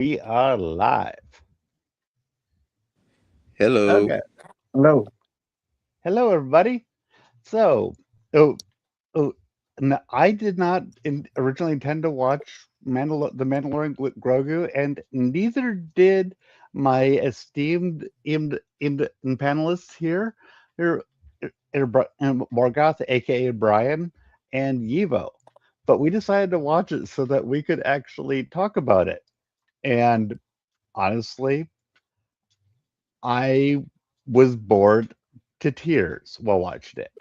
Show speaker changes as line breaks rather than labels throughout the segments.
We are live.
Hello.
Okay.
Hello.
Hello, everybody. So, oh, oh, I did not originally intend to watch The Mandalorian with Grogu, and neither did my esteemed panelists here, Morgoth, aka Brian, and Yivo. But we decided to watch it so that we could actually talk about it. And honestly, I was bored to tears while watching it.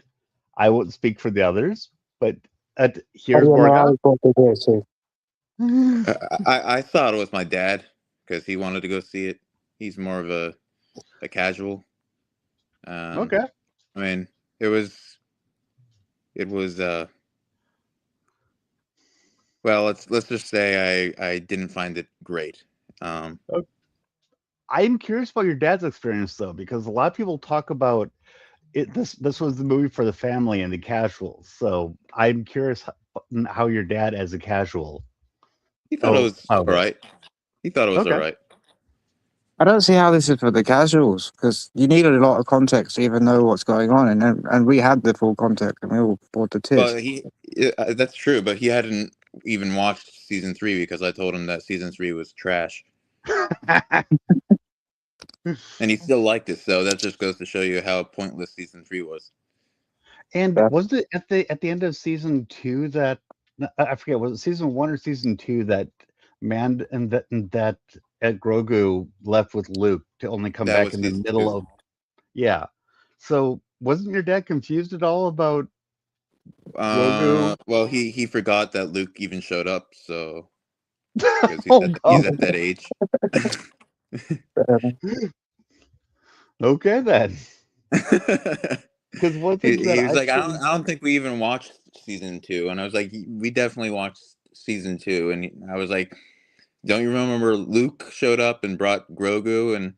I won't speak for the others, but
How do
here's
you know I
Morgoth.
was born to do it too?
I thought it was my dad because he wanted to go see it. He's more of a casual. Um,
Okay.
I mean, it was it was well. Let's just say I didn't find it great. Um,
o- I'm curious about your dad's experience though, because a lot of people talk about it. This was the movie for the family and the casuals. So I'm curious how your dad, as a casual,
he thought it was
found
all
it.
right. He thought it was all
Okay.
right.
I don't see how this is for the casuals because you need a lot of context to even know what's going on, and we had the full context and we all brought to tears.
Well, that's true, but he hadn't even watched season 3 because I told him that season 3 was trash, and he still liked it. So that just goes to show you how pointless season 3 was.
And
Yeah.
was it at the end of season two that I forget, was it season one or season two that that Grogu left with Luke to only come
That
back
was
in the
season
middle
2.
of, yeah. So wasn't your dad confused at all about Grogu?
Well, he forgot that Luke even showed up, so because
Oh
he's
God.
at that age.
Okay then. Because one
he
thing that
he was
I
like,
think,
I don't think we even watched season 2, and I was like, we definitely watched season 2, and I was like, don't you remember Luke showed up and brought Grogu, and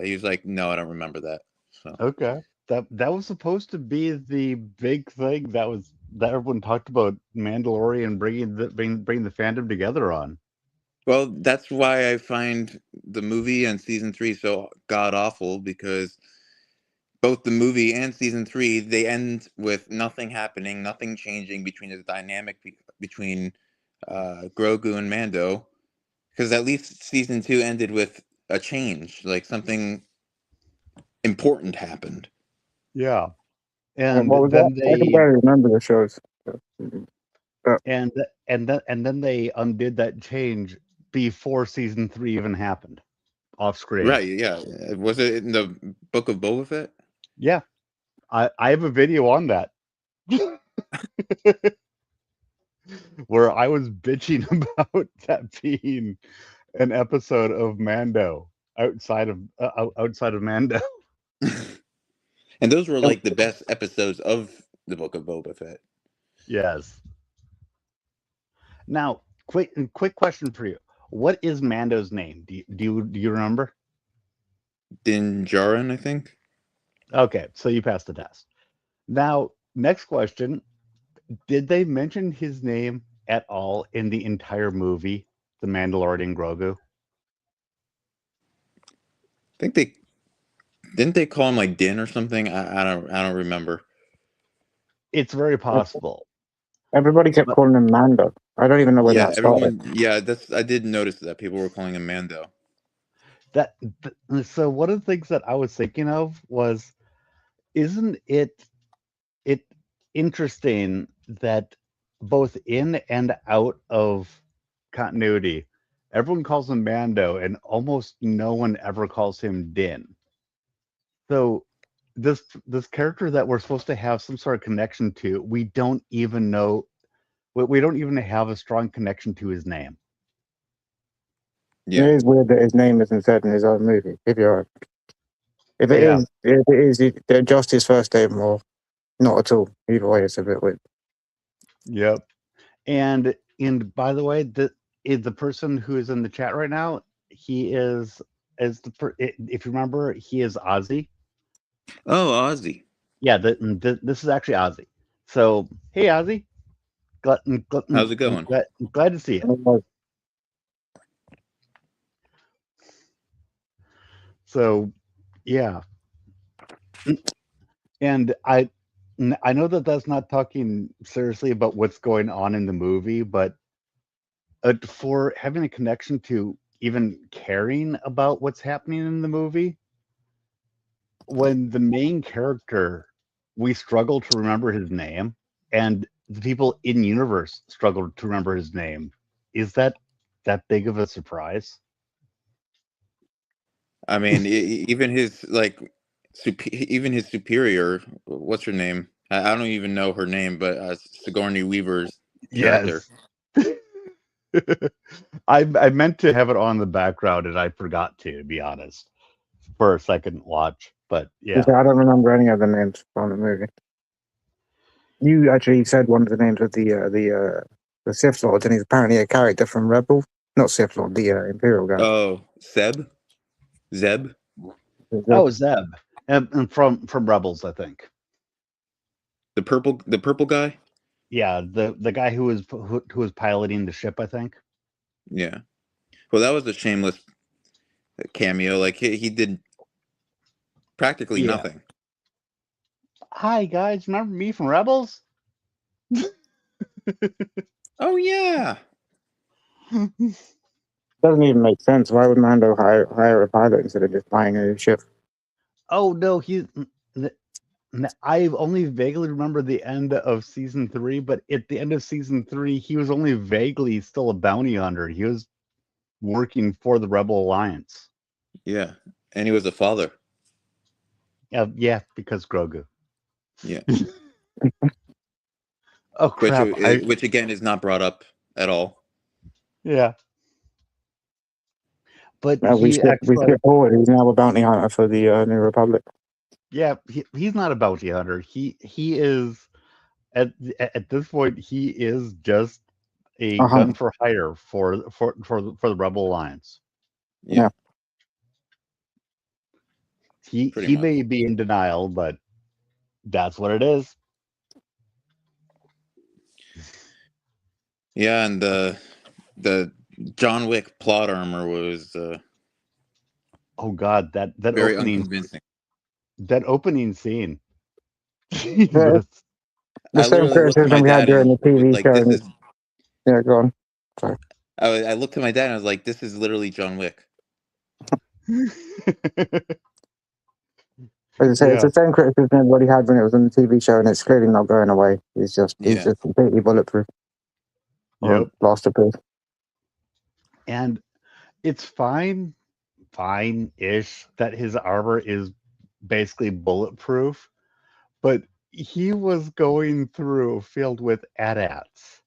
he was like, no, I don't remember that. So,
okay, that was supposed to be the big thing that everyone talked about Mandalorian bringing the fandom together on.
well, that's why I find the movie and season 3 so god awful because both the movie and season 3 they end with nothing happening, nothing changing between the dynamic between Grogu and Mando, because at least season 2 ended with a change, like something important happened.
Yeah. And
What was that?
then
I can
they
barely remember the shows. But
and then they undid that change before season three even happened off screen.
Right, yeah. Was it in the Book of Boba Fett?
Yeah, I have a video on that where I was bitching about that being an episode of Mando outside of Mando.
And those were
um,
like the best episodes of the Book of Boba Fett.
Yes. Now, quick question for you. What is Mando's name? Do you remember?
Din Djarin, I think.
Okay, so you passed the test. Now, next question. Did they mention his name at all in the entire movie, The Mandalorian Grogu?
I think they didn't they call him like Din or something. I don't remember.
It's very possible.
everybody kept
But
calling him Mando. I don't even know when
Yeah,
that started.
everyone. Yeah, that's. I did notice that people were calling him Mando.
that so one of the things that I was thinking of was, isn't it interesting that both in and out of continuity, everyone calls him Mando and almost no one ever calls him Din. So this character that we're supposed to have some sort of connection to, we don't even know. We don't even have a strong connection to his name.
It
Yeah,
is weird that his name isn't said in his own movie. If it
Yeah.
is, if it is, they're just his first name or not at all. Either way, it's a bit weird.
Yep. And by the way, the person who is in the chat right now, he is if you remember, he is Ozzy.
oh, Ozzy.
Yeah, this is actually Ozzy. So hey, Ozzy, glad, glad,
How's it going?
glad to see you.
Oh,
So yeah, and I know that that's not talking seriously about what's going on in the movie, but for having a connection to even caring about what's happening in the movie, when the main character, we struggle to remember his name, and the people in universe struggle to remember his name. Is that big of a surprise?
I mean, even his even his superior, what's her name? I don't even know her name, but Sigourney Weaver's character.
Yes. I meant to have it on the background and I forgot to be honest, for a second watch. But yeah.
I don't remember any of the names from the movie. You actually said one of the names of the Sith Lord, and he's apparently a character from Rebel. Not Sith Lord, the Imperial guy.
Oh, Zeb.
Oh, Zeb, and from Rebels, I think.
The purple guy.
Yeah, the guy who was piloting the ship, I think.
Yeah. Well, that was a shameless cameo. Like he did practically
Yeah.
nothing.
Hi guys, remember me from Rebels?
Oh yeah.
Doesn't even make sense. Why would Mando hire a pilot instead of just buying a ship?
Oh no, I only vaguely remember the end of season 3, but at the end of season 3, he was only vaguely still a bounty hunter. He was working for the Rebel Alliance.
Yeah, and he was a father.
Yeah, because Grogu.
Yeah.
Oh crap!
Which again is not brought up at all.
Yeah, but
We
he actually.
skip forward. He's now a bounty hunter for the New Republic.
Yeah, he's not a bounty hunter. He is at this point he is just a gun for hire for the Rebel Alliance.
Yeah.
He may be in denial, but that's what it is.
Yeah, and the John Wick plot armor was
oh god, that
very
opening
unconvincing.
That opening scene.
Jesus. The
I
same
literally looked to my
criticism we had
dad
during
and
the
he was
TV
like,
show.
"This is."
Yeah, go on. Sorry.
I looked to my dad and I was like, "This is literally John Wick."
As I say, it's the same criticism everybody had when it was on the TV show, and it's clearly not going away. He's just completely bulletproof.
Yep.
Blasterproof.
And it's fine-ish that his armor is basically bulletproof, but he was going through a field with AT-ATs.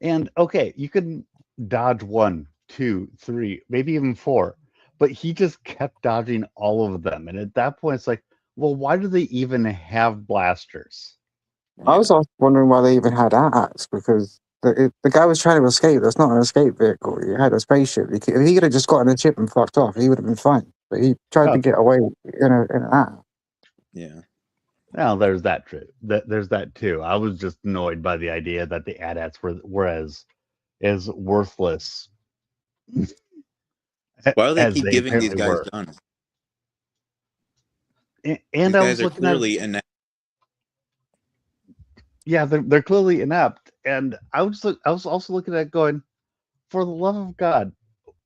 And okay, you can dodge 1, 2, 3, maybe even 4, but he just kept dodging all of them. And at that point, it's like, well, why do they even have blasters?
I was also wondering why they even had AT-ATs, because the guy was trying to escape. That's not an escape vehicle. He had a spaceship. If he could have just gotten a ship and fucked off, he would have been fine. But he tried to get away in an AT.
Yeah.
Well, there's that too. There's that too. I was just annoyed by the idea that the AT-ATs were as worthless.
Why do they
as
keep
they
giving these
apparently
guys
were.
guns?
And
These
I
guys
was
are
looking at.
clearly inept.
Yeah, they're clearly inept, and I was also looking at going, for the love of God,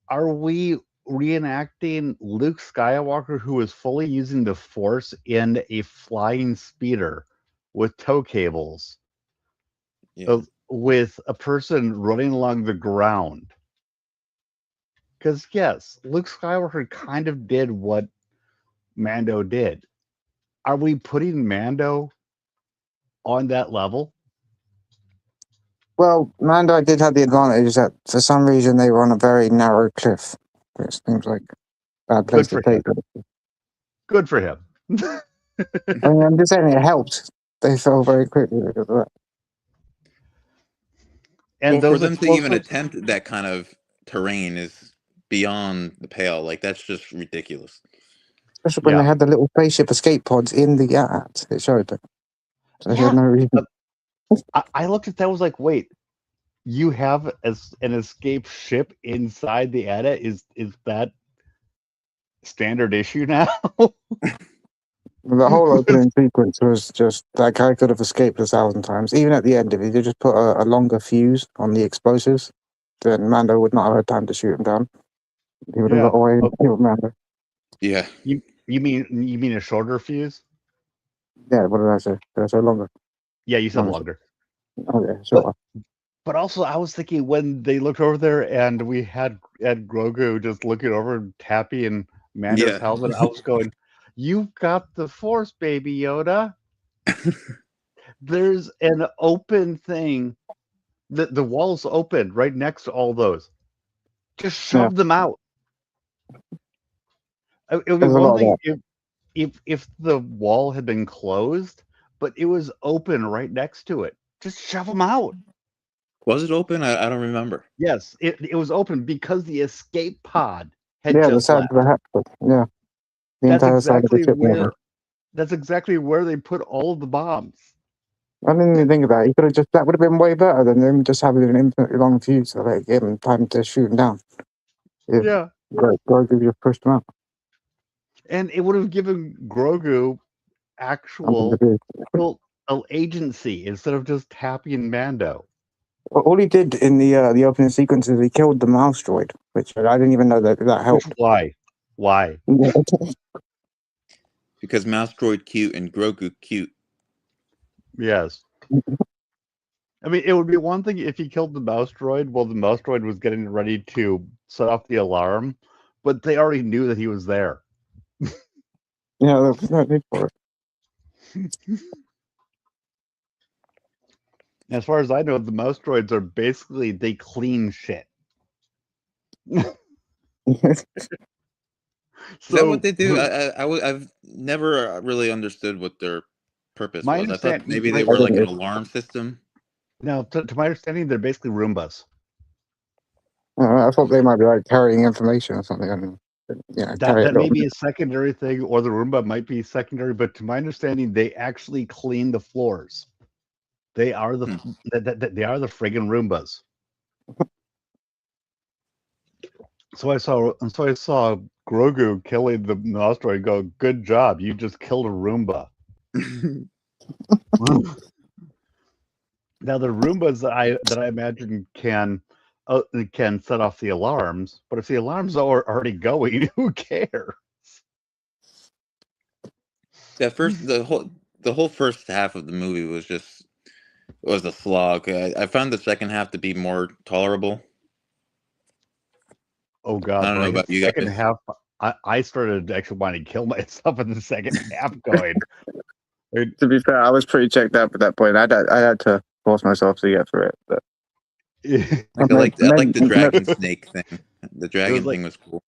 are we reenacting Luke Skywalker, who was fully using the Force in a flying speeder with tow cables, with a person running along the ground? Because yes, Luke Skywalker kind of did what Mando did. Are we putting Mando on that level?
Well, Mando did have the advantage that for some reason they were on a very narrow cliff, which seems like a bad place to take them.
Good for him.
I mean, I'm just saying it helped. They fell very quickly because of that.
And for them to even attempt that kind of terrain is beyond the pale. Like, that's just ridiculous.
Especially when they had the little spaceship escape pods in the AT. It showed them. So they had no reason.
I looked at that, was like, wait, you have an escape ship inside the AT-AT? Is that standard issue now.
The whole opening sequence was just that guy could have escaped 1,000 times. Even at the end, if he could just put a longer fuse on the explosives, then Mando would not have had time to shoot him down. He would have got away and killed Mando.
Yeah.
You mean a shorter fuse?
Yeah, what did I say? Did I say longer?
Yeah, you said longer.
Oh yeah, sure.
But also, I was thinking when they looked over there and we had Grogu just looking over and tapping Mando's helmet, I was going, "You've got the Force, baby Yoda." There's an open thing. The wall's open right next to all those. Just shove them out. It would be one thing if the wall had been closed, but it was open right next to it. Just shove them out.
Was it open? I don't remember.
Yes, it was open because the escape pod had
the
just
side
left.
of the hatch. Yeah, the entire side of the ship.
That's exactly where they put all of the bombs.
I didn't even think about it. He could have just, that would have been way better than them just having an infinitely long fuse so they give him time to shoot him down.
Yeah.
Grogu just pushed him out.
And it would have given Grogu actual agency instead of just tapping Mando.
Well, all he did in the opening sequence is he killed the mouse droid, which I didn't even know that helped.
Why?
Because mouse droid cute and Grogu cute.
Yes. I mean, it would be one thing if he killed the mouse droid while the mouse droid was getting ready to set off the alarm, but they already knew that he was there.
Yeah, there was no need for it.
As far as I know, the mouse droids are basically, they clean shit.
Is that what they do? I've never really understood what their purpose was. I thought maybe they were like an alarm system.
No, to my understanding, they're basically Roombas.
I thought they might be like carrying information or something. I don't know.
That may be a secondary thing, or the Roomba might be secondary. But to my understanding, they actually clean the floors. They are the they are the friggin' Roombas. So I saw Grogu killing the mouse droid. Go, good job! You just killed a Roomba. Now the Roombas that I imagine can set off the alarms, but if the alarms are already going, who cares?
The whole first half of the movie was a slog. I found the second half to be more tolerable.
Oh God!
I don't know about you guys.
Second half, I started actually wanting to kill myself in the second half. Going.
To be fair, I was pretty checked out at that point. I had to force myself to get through it. But
I like the dragon snake thing. The dragon thing was cool.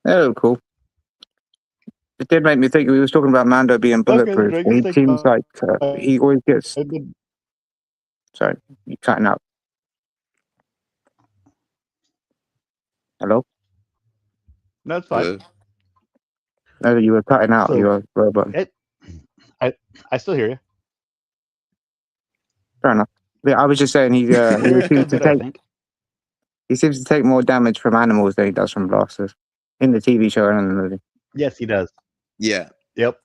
Yeah, it was cool. It did make me think. We was talking about Mando being bulletproof. He seems like he always gets. Sorry, you're cutting out. Hello?
That's fine.
No, you were cutting out. You were robot.
I still hear you.
Fair enough. Yeah, I was just saying he seems to take more damage from animals than he does from blasters in the TV show and in the movie.
Yes, he does.
Yeah.
Yep.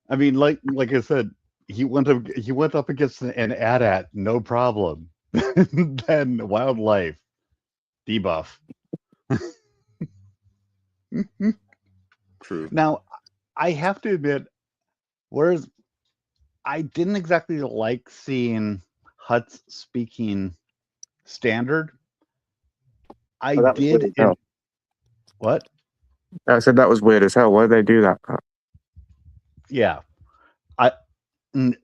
I mean, like I said, he went up against an AT-AT, no problem. Then wildlife debuff.
True.
Now, I have to admit, whereas I didn't exactly like seeing Hutts speaking standard, I did. What?
I said that was weird as hell. Why did they do that?
Yeah.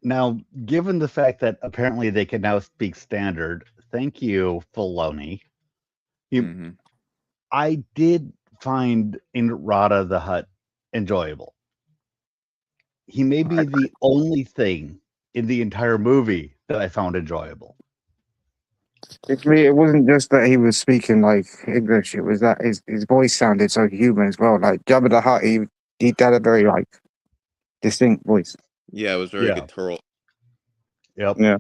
Now, given the fact that apparently they can now speak standard, thank you, Filoni. I did find Rada the Hutt enjoyable. He may be the only thing in the entire movie that I found enjoyable.
It wasn't just that he was speaking like English. It was that his voice sounded so human as well. Like Jabba the Hutt, he had a very like distinct voice.
Yeah, it was very guttural.
Yep.
Yeah.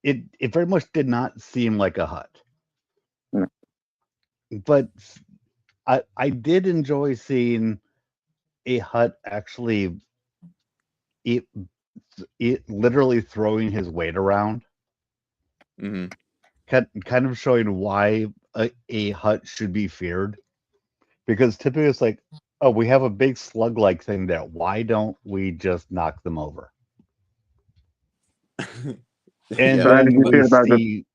It very much did not seem like a Hutt.
No.
But I did enjoy seeing a hut actually it literally throwing his weight around,
Hmm.
kind of showing why a hut should be feared. Because typically it's like, oh, we have a big slug-like thing there. Why don't we just knock them over? And
Yeah,
So how did
then
you
we
feel about the?
see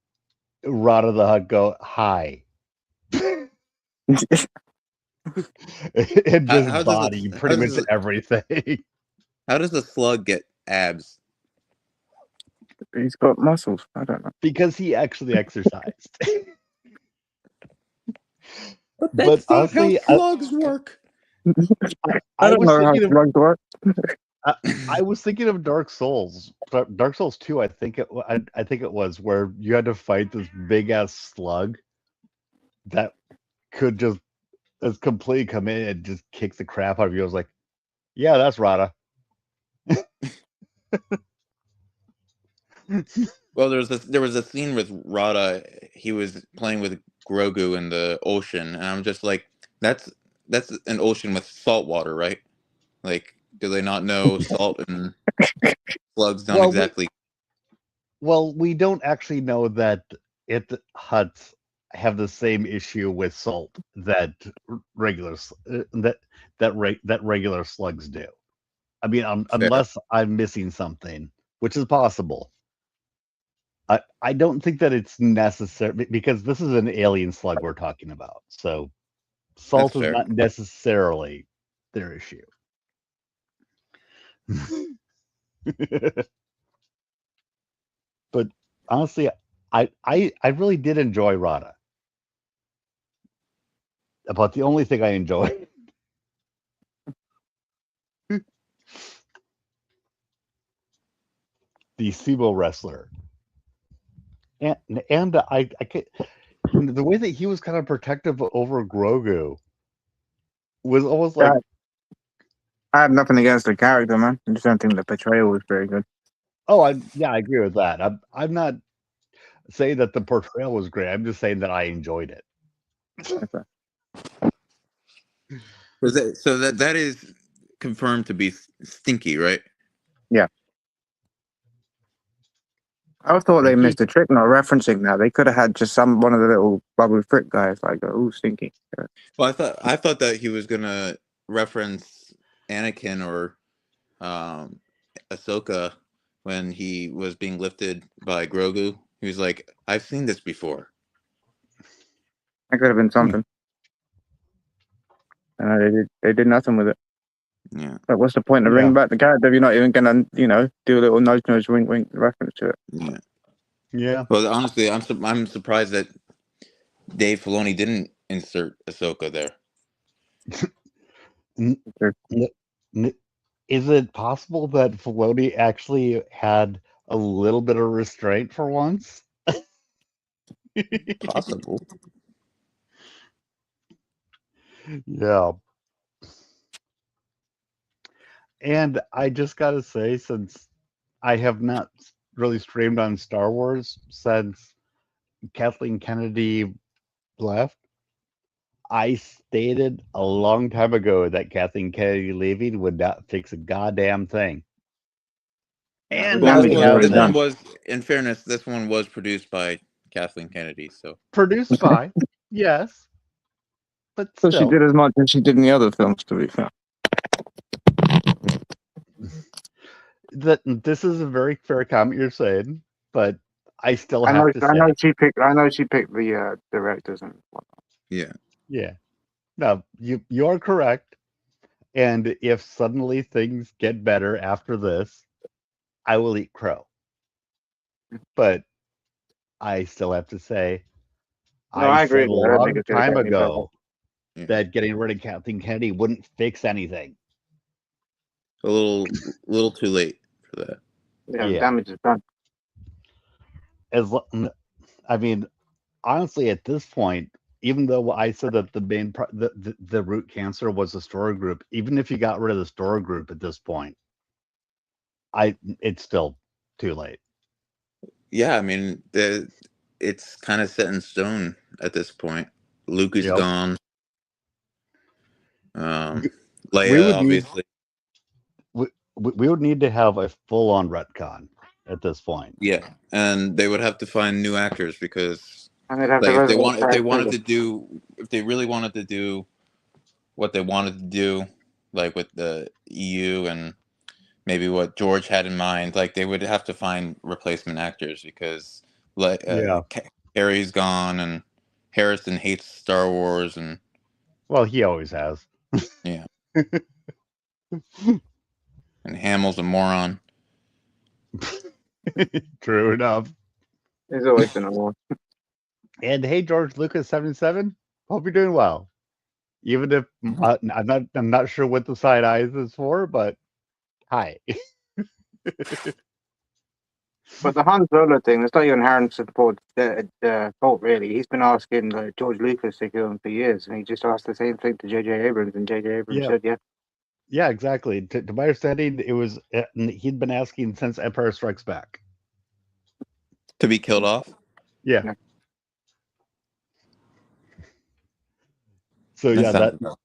Rod of the Hut go, hi. And
how
just
does
body pretty much everything.
how does a slug get abs?
He's got muscles. I don't know.
Because he actually exercised.
But
But
that's not how
honestly,
slugs work.
I
I
don't
was
know how
thinking of
slugs work.
I was thinking of Dark Souls. Dark Souls 2, I think it was, where you had to fight this big ass slug that could just completely come in and just kick the crap out of you. I was like, yeah, that's Rada.
Well, there was a scene with Rada. He was playing with Grogu in the ocean, and I'm just like, that's an ocean with salt water, right? Like, do they not know salt and slugs don't
Well, we
exactly?
we don't actually know that huts have the same issue with salt that regular that regular slugs do. I mean,
Fair.
unless I'm missing something, which is possible. I don't think that it's necessary because this is an alien slug we're talking about. So
That's
salt is
fair.
not necessarily their issue. But honestly, I really did enjoy Rada. About the only thing I enjoy. The sumo wrestler. And I could, the way that he was kind of protective over Grogu was almost
Yeah,
like,
I have nothing against the character, man. I just don't think the portrayal was very good.
oh, I agree with that. I'm not saying that the portrayal was great. I'm just saying that I enjoyed it.
Okay.
So that is confirmed to be stinky, right?
Yeah, I thought they
Stinky?
missed a trick not referencing that. They could have had just one of the little bubble frick guys like, oh, stinky. Yeah.
Well, I thought that he was gonna reference Anakin or um, Ahsoka when he was being lifted by Grogu. He was like, "I've seen this before."
That could have been something. They did nothing with it.
Yeah,
Like, what's the point of
Yeah.
bringing back the character if you're not even gonna, do a little nose, wink, wink reference to it?
yeah.
Yeah.
Well, honestly, I'm surprised that Dave Filoni didn't insert Ahsoka there.
N- n- n- Is it possible that Filoni actually had a little bit of restraint for once?
Possible.
Yeah. And I just gotta say, since I have not really streamed on Star Wars since Kathleen Kennedy left, I stated a long time ago that Kathleen Kennedy leaving would not fix a goddamn thing.
The
And
Well,
now
damage
we
is
have
already
this one
done.
was, in fairness, this one was produced by Kathleen Kennedy. So
produced by, yes, but
So she
still.
did as much as she did in the other films, to be fair.
That this is a very fair comment you're saying, but I still
I know,
have to say,
I know she picked the directors and whatnot.
yeah,
yeah. No, you are correct. And if suddenly things get better after this, I will eat crow. But I still have to say,
No,
I
I agree
said a
with you. I don't think
long
it's going to
time
get any better.
ago
yeah.
that getting rid of Kathleen Kennedy wouldn't fix anything.
A little too late for that.
Yeah, the
Yeah.
damage is done.
I mean, honestly, at this point, even though I said that the root cancer was the story group, even if you got rid of the story group at this point, it's still too late.
Yeah, I mean, it's kind of set in stone at this point. Luke is
Yep.
gone.
We
Leia,
would need
obviously.
we would need to have a full-on retcon at this point.
Yeah, and they would have to find new actors because,
And they'd have
like,
to
if they
resurrect
want, if they
Paris
wanted
Hilton.
to do, if they really wanted to do what they wanted to do, like with the EU and maybe what George had in mind, like they would have to find replacement actors because, like,
Yeah.
Carrie's gone and Harrison hates Star Wars, and
Well, he always has.
yeah, and Hamill's a moron.
True enough.
There's always been a war.
And hey, George Lucas 77, hope you're doing well. Even if I'm not sure what the side eyes is for, but hi.
But the Han Solo thing, it's not even Harrison's fault, really. He's been asking George Lucas to kill him for years, and he just asked the same thing to J.J. Abrams, and J.J. Abrams
Yeah.
said, yeah.
Yeah, exactly. To my understanding, it was he'd been asking since Empire Strikes Back.
To be killed off.
Yeah.
Yeah.
So yeah,
sounds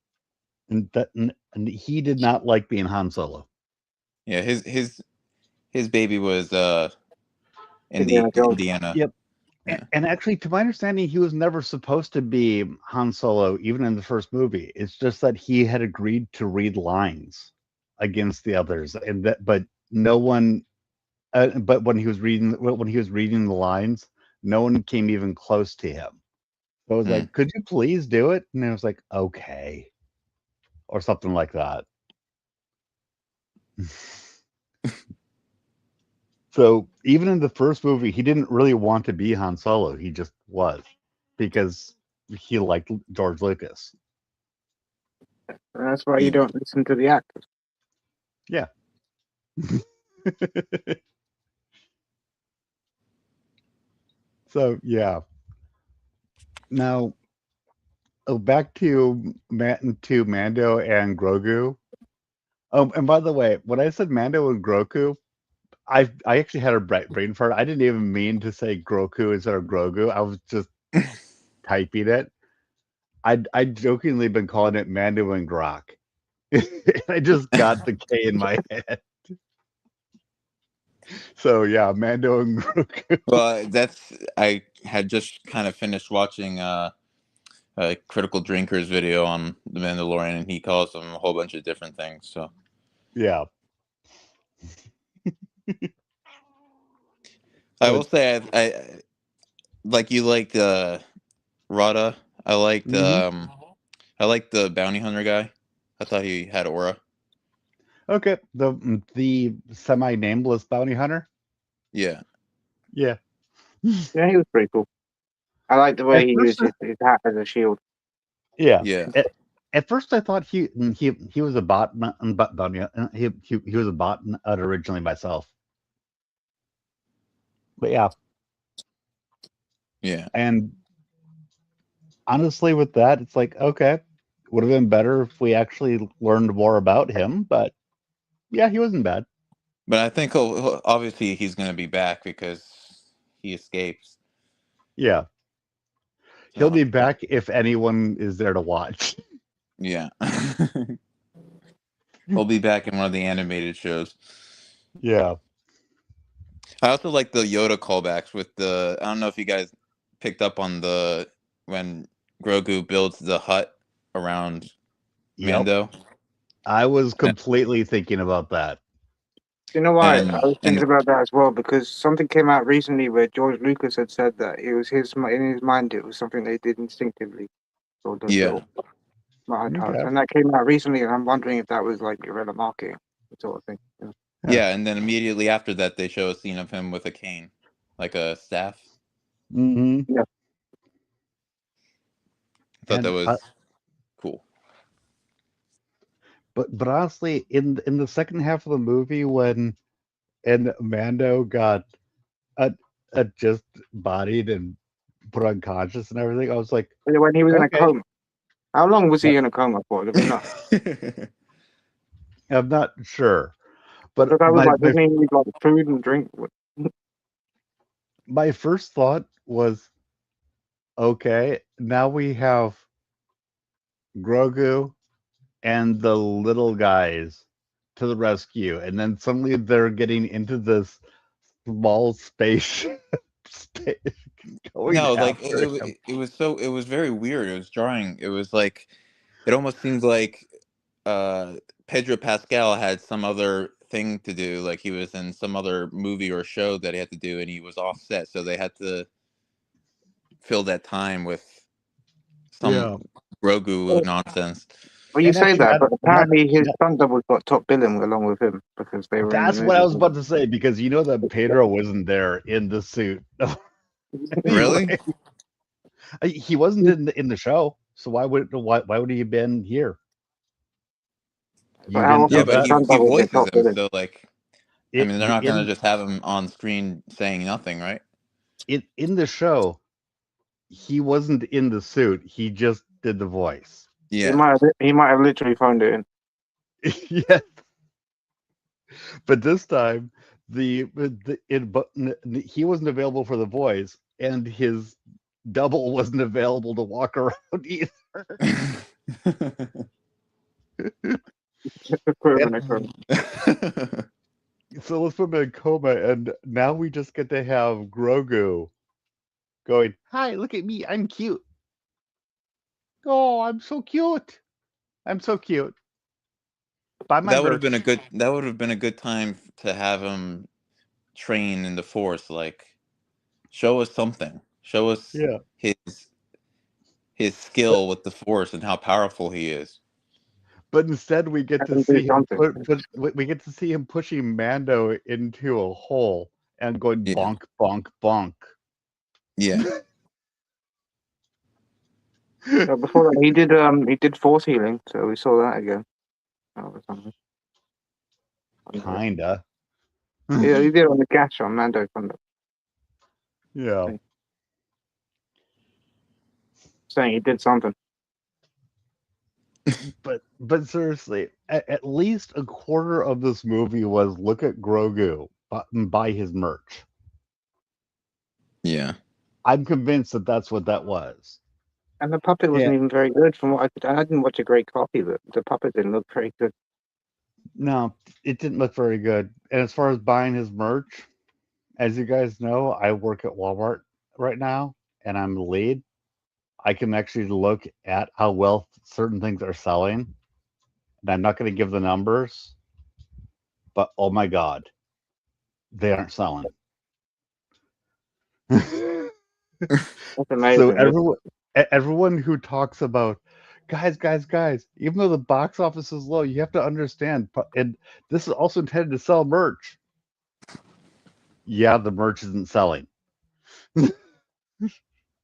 and he did not like being Han Solo.
yeah. His baby was
Indiana Jones.
Indiana.
Yep.
Yeah.
And actually, to my understanding, he was never supposed to be Han Solo, even in the first movie. It's just that he had agreed to read lines against the others, and that, but no one. But when he was reading the lines, no one came even close to him. So I was like, "Could you please do it?" And I was like, "Okay," or something like that. So even in the first movie, he didn't really want to be Han Solo. He just was because he liked George Lucas.
And that's why you don't listen to the actors.
Yeah. So yeah. Now, back to Mando and Grogu. And by the way, when I said Mando and Groku, I actually had a brain fart. I didn't even mean to say Groku instead of Grogu. I was just typing it. I jokingly been calling it Mando and Grok. I just got the K in my head. So yeah, Mando and Grogu.
Well, I had just kind of finished watching a Critical Drinkers video on the Mandalorian, and he calls them a whole bunch of different things. So
Yeah.
I will say I like you liked Rada. I liked the bounty hunter guy. I thought he had aura.
Okay. The semi-nameless bounty hunter.
Yeah.
Yeah.
Yeah, he was pretty cool. I like the way he used his hat as a shield.
Yeah.
Yeah.
At first, I thought he was a bot, bounty. He was a bot originally myself. But yeah.
Yeah.
And honestly, with that, it's like, okay, would have been better if we actually learned more about him. But yeah, he wasn't bad.
But I think obviously he's going to be back because he escapes.
Yeah. He'll be back if anyone is there to watch.
Yeah. He'll be back in one of the animated shows.
Yeah.
I also like the Yoda callbacks with I don't know if you guys picked up on when Grogu builds the hut around Mando.
I was completely thinking about that.
You know why?
And
I was thinking about that as well because something came out recently where George Lucas had said that it was in his mind it was something they did instinctively. Or those
yeah.
little montage.
Okay.
And that came out recently, and I'm wondering if that was like guerrilla marketing sort of thing. You know?
Yeah, and then immediately after that they show a scene of him with a cane, like a staff.
Mm-hmm.
Yeah.
I thought that was cool.
But honestly, in the second half of the movie, when Mando got just bodied and put unconscious and everything, I was like,
When he was in a
okay.
coma. How long was he in a coma for? I mean, not.
I'm not sure, but
Because I was like, doesn't he need like food and drink?
my first thought was, okay, now we have Grogu and the little guys to the rescue, and then suddenly they're getting into this small space, going
No, like
after him.
it was very weird. It was jarring. It was like it almost seems like uh Pedro Pascal had some other thing to do, like he was in some other movie or show that he had to do, and he was offset, so they had to fill that time with
Yeah,
some Grogu nonsense.
Well, you
and
say
actually,
that, but apparently his
that
stunt double got top billing along with him because they were in the
that's what I
movie.
was about to say, because you know that Pedro wasn't there in the suit
Really?
anyway. He wasn't in the show, so why would he have been here?
But
You
how
didn't
Yeah,
often
know
does
but
that?
stunt
he
double get
voices
top
him,
billing?
so like I
It
mean they're not gonna
in
just have him on screen saying nothing, right?
in the show, he wasn't in the suit. He just did the voice.
Yeah.
He might have literally phoned it in.
Yeah, but this time he wasn't available for the voice, and his double wasn't available to walk around either.
Put him in a
And
coma.
so let's put him in a coma, and now we just get to have Grogu going, "Hi, look at me, I'm cute. Oh, I'm so cute. I'm so cute. Buy my merch."
That would have been a good time to have him train in the Force. Like, show us something. Show us
Yeah,
his
but
skill with the Force and how powerful he is.
but instead we get
Have
to
him do
see him
something.
we get to see him pushing Mando into a hole and going
Yeah,
bonk bonk bonk.
yeah.
So before that, he did force healing, so we saw that again. That was something.
Kinda.
Yeah, he did on the gash on Mando Thunder,
Yeah.
saying he did something.
But seriously, at least a quarter of this movie was look at Grogu and buy his merch.
Yeah.
I'm convinced that that's what that was.
And the puppet wasn't
Yeah.
even very good from what I could. I didn't watch a great copy, but the puppet didn't look very good.
No, it didn't look very good. And as far as buying his merch, as you guys know, I work at Walmart right now, and I'm the lead. I can actually look at how well certain things are selling. And I'm not going to give the numbers, but oh my God, they aren't selling.
That's
So
amazing.
everyone who talks about guys, even though the box office is low, you have to understand, and this is also intended to sell merch. Yeah, the merch isn't selling.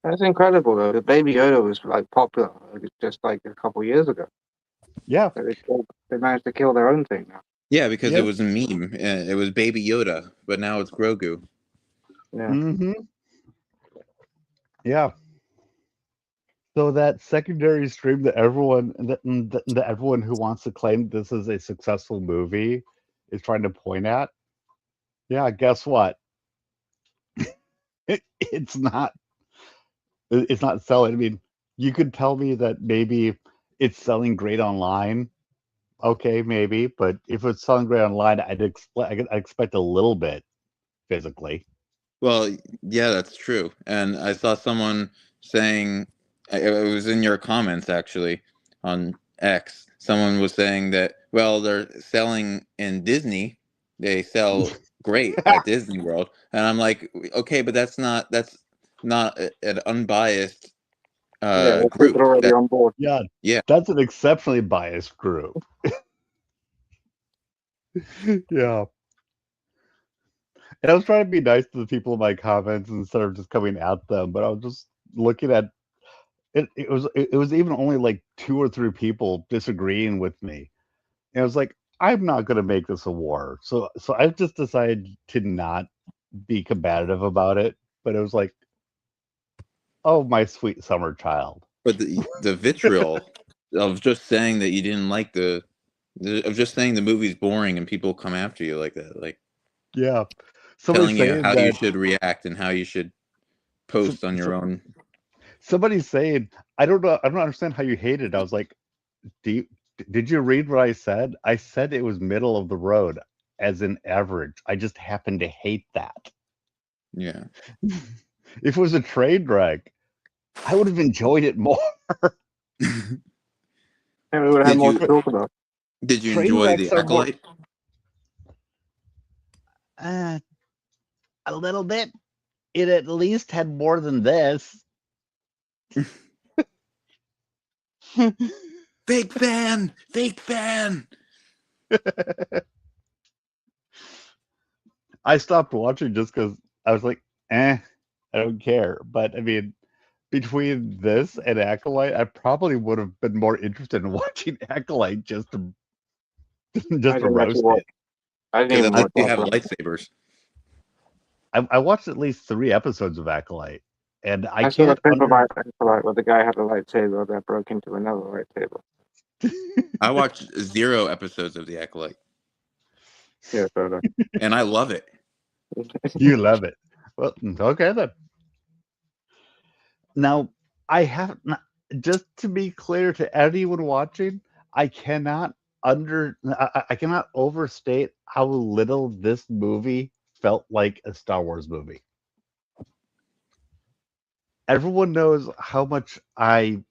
That's incredible though. The Baby Yoda was like popular just like a couple years ago.
Yeah,
So they managed to kill their own thing now.
Yeah, because it
yeah.
was a meme. It was Baby Yoda, but now it's Grogu.
Yeah.
Hmm. Yeah. So that secondary stream that everyone who wants to claim this is a successful movie is trying to point at, yeah, guess what? It's not. It's not selling. I mean, you could tell me that maybe it's selling great online. Okay, maybe, but if it's selling great online, I'd expect a little bit physically.
Well, yeah, that's true. And I saw someone saying, it was in your comments actually on X. Someone was saying that, well, they're selling in Disney. They sell great at Disney World. And I'm like, okay, but that's not an unbiased
Yeah, there's
group.
people already
That
on board.
Yeah,
yeah.
that's an exceptionally biased group. Yeah. And I was trying to be nice to the people in my comments instead of just coming at them, but I was just looking at it. It was even only like two or three people disagreeing with me. And I was like, I'm not going to make this a war. So I just decided to not be combative about it. But it was like, oh, my sweet summer child.
But the vitriol of just saying that you didn't like of just saying the movie's boring and people come after you like that, like
Yeah. Somebody's
telling you
saying
how you
that.
should react and how you should
So,
post on your
so
own.
somebody's saying, I don't know. I don't understand how you hate it. I was like, do you? Did you read what I said? I said it was middle of the road, as in average. I just happen to hate that.
Yeah.
If it was a train wreck, I would have enjoyed it more.
And we would have
Did
more
you
to talk about.
did you
Train
enjoy
wrecks
the
are more
Acolyte?
a little bit. It at least had more than this.
Fake fan, fake fan.
I stopped watching just because I was like, I don't care. But I mean, between this and Acolyte, I probably would have been more interested in watching Acolyte just to
I didn't actually
roast
watch.
it.
I didn't
Because
even
at least
watch
you have
Acolyte.
lightsabers.
I watched at least 3 episodes of Acolyte, and I
I saw a
can't
clip about Acolyte where the guy had a lightsaber that broke into another lightsaber.
I watched 0 episodes of the Acolyte,
Yeah, so
and I love it.
You love it. Well, okay then. Now, I have not, just to be clear to anyone watching, I cannot I cannot overstate how little this movie felt like a Star Wars movie. Everyone knows how much I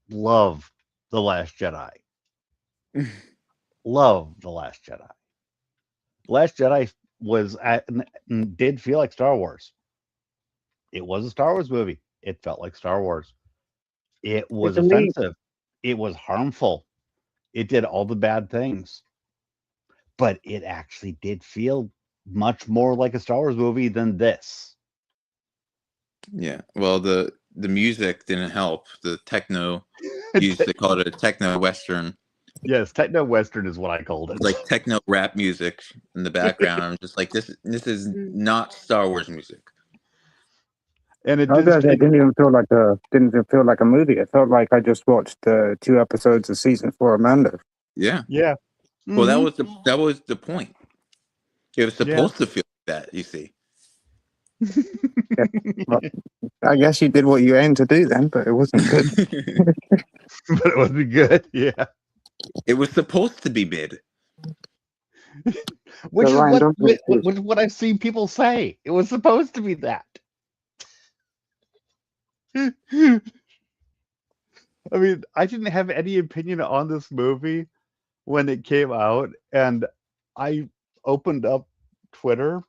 love The Last Jedi. Love The Last Jedi. Last Jedi did feel like Star Wars. It was a Star Wars movie. It felt like Star Wars. It was
to me,
offensive. It was harmful. It did all the bad things. But it actually did feel much more like a Star Wars movie than this.
Yeah. Well, the music didn't help. The techno, used to call it a techno western.
Yes, techno western is what I called it.
It's like techno rap music in the background. I'm just like, this is not Star Wars music.
And it
I was gonna say, it
did.
didn't even feel like a movie. It felt like I just watched 2 episodes of season 4 of Mando.
Yeah.
Yeah.
Well, that
Mhm.
was the point. It was
Yeah.
supposed to feel like that. You see.
Yeah. Well, I guess you did what you aimed to do then, but it wasn't good.
But it wasn't good. Yeah.
It was supposed to be mid.
Which
So
is
Ryan, don't be excused.
what I've seen people say. It was supposed to be that. I mean, I didn't have any opinion on this movie when it came out, and I opened up Twitter,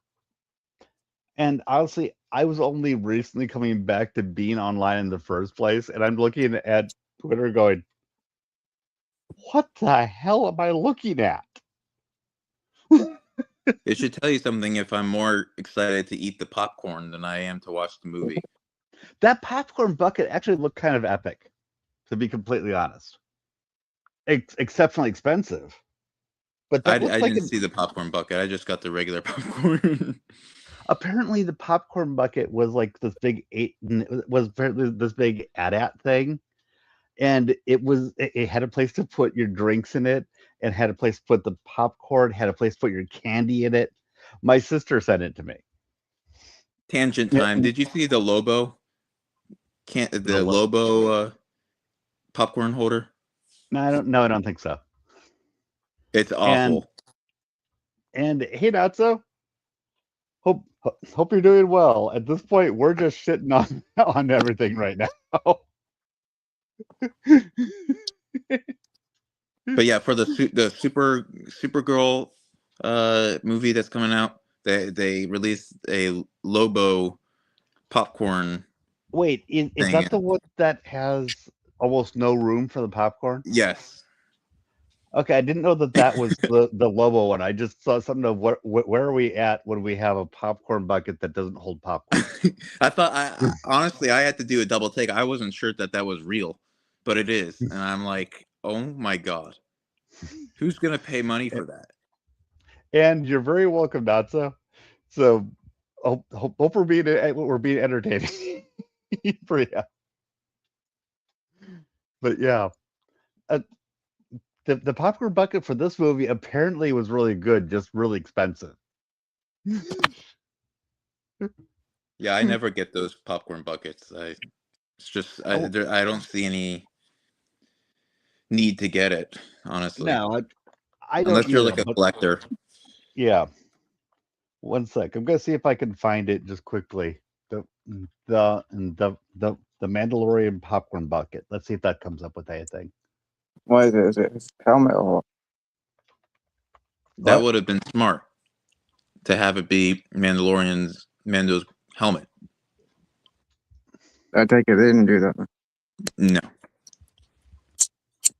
and honestly, I was only recently coming back to being online in the first place, and I'm looking at Twitter going, what the hell am I looking at?
It should tell you something if I'm more excited to eat the popcorn than I am to watch the movie.
That popcorn bucket actually looked kind of epic, to be completely honest. Exceptionally expensive. But
I
that looks like
didn't see the popcorn bucket. I just got the regular popcorn.
apparently the popcorn bucket was like this big was apparently this big AT-AT thing, and it had a place to put your drinks in it, and had a place to put the popcorn, had a place to put your candy in it. My sister sent it to me.
Tangent
Yeah,
time. Did you see the Lobo? The Lobo popcorn holder?
No, I don't think so.
It's awful.
And hey, Natso, hope you're doing well. At this point, we're just shitting on everything right now.
But yeah, for the Supergirl movie that's coming out, they released a Lobo popcorn.
Wait, is that the one that has almost no room for the popcorn?
Yes.
Okay, I didn't know that was the Lobo one. I just saw something of where are we at when we have a popcorn bucket that doesn't hold popcorn?
I thought honestly I had to do a double take. I wasn't sure that was real, but it is, and I'm like, oh my god, who's gonna pay money for that?
And you're very welcome, Natsa. So hope we're being entertaining for you. But yeah, uh, the popcorn bucket for this movie apparently was really good, just really expensive.
Yeah, I never get those popcorn buckets. I don't see any. need to get it, honestly.
No, I don't
Unless you're
either,
like a
but
collector.
yeah. One sec. I'm gonna see if I can find it just quickly. The Mandalorian popcorn bucket. Let's see if that comes up with anything.
What is it? Is it his helmet or what?
That
What?
would have been smart to have it be Mando's helmet.
I take it they didn't do that.
No,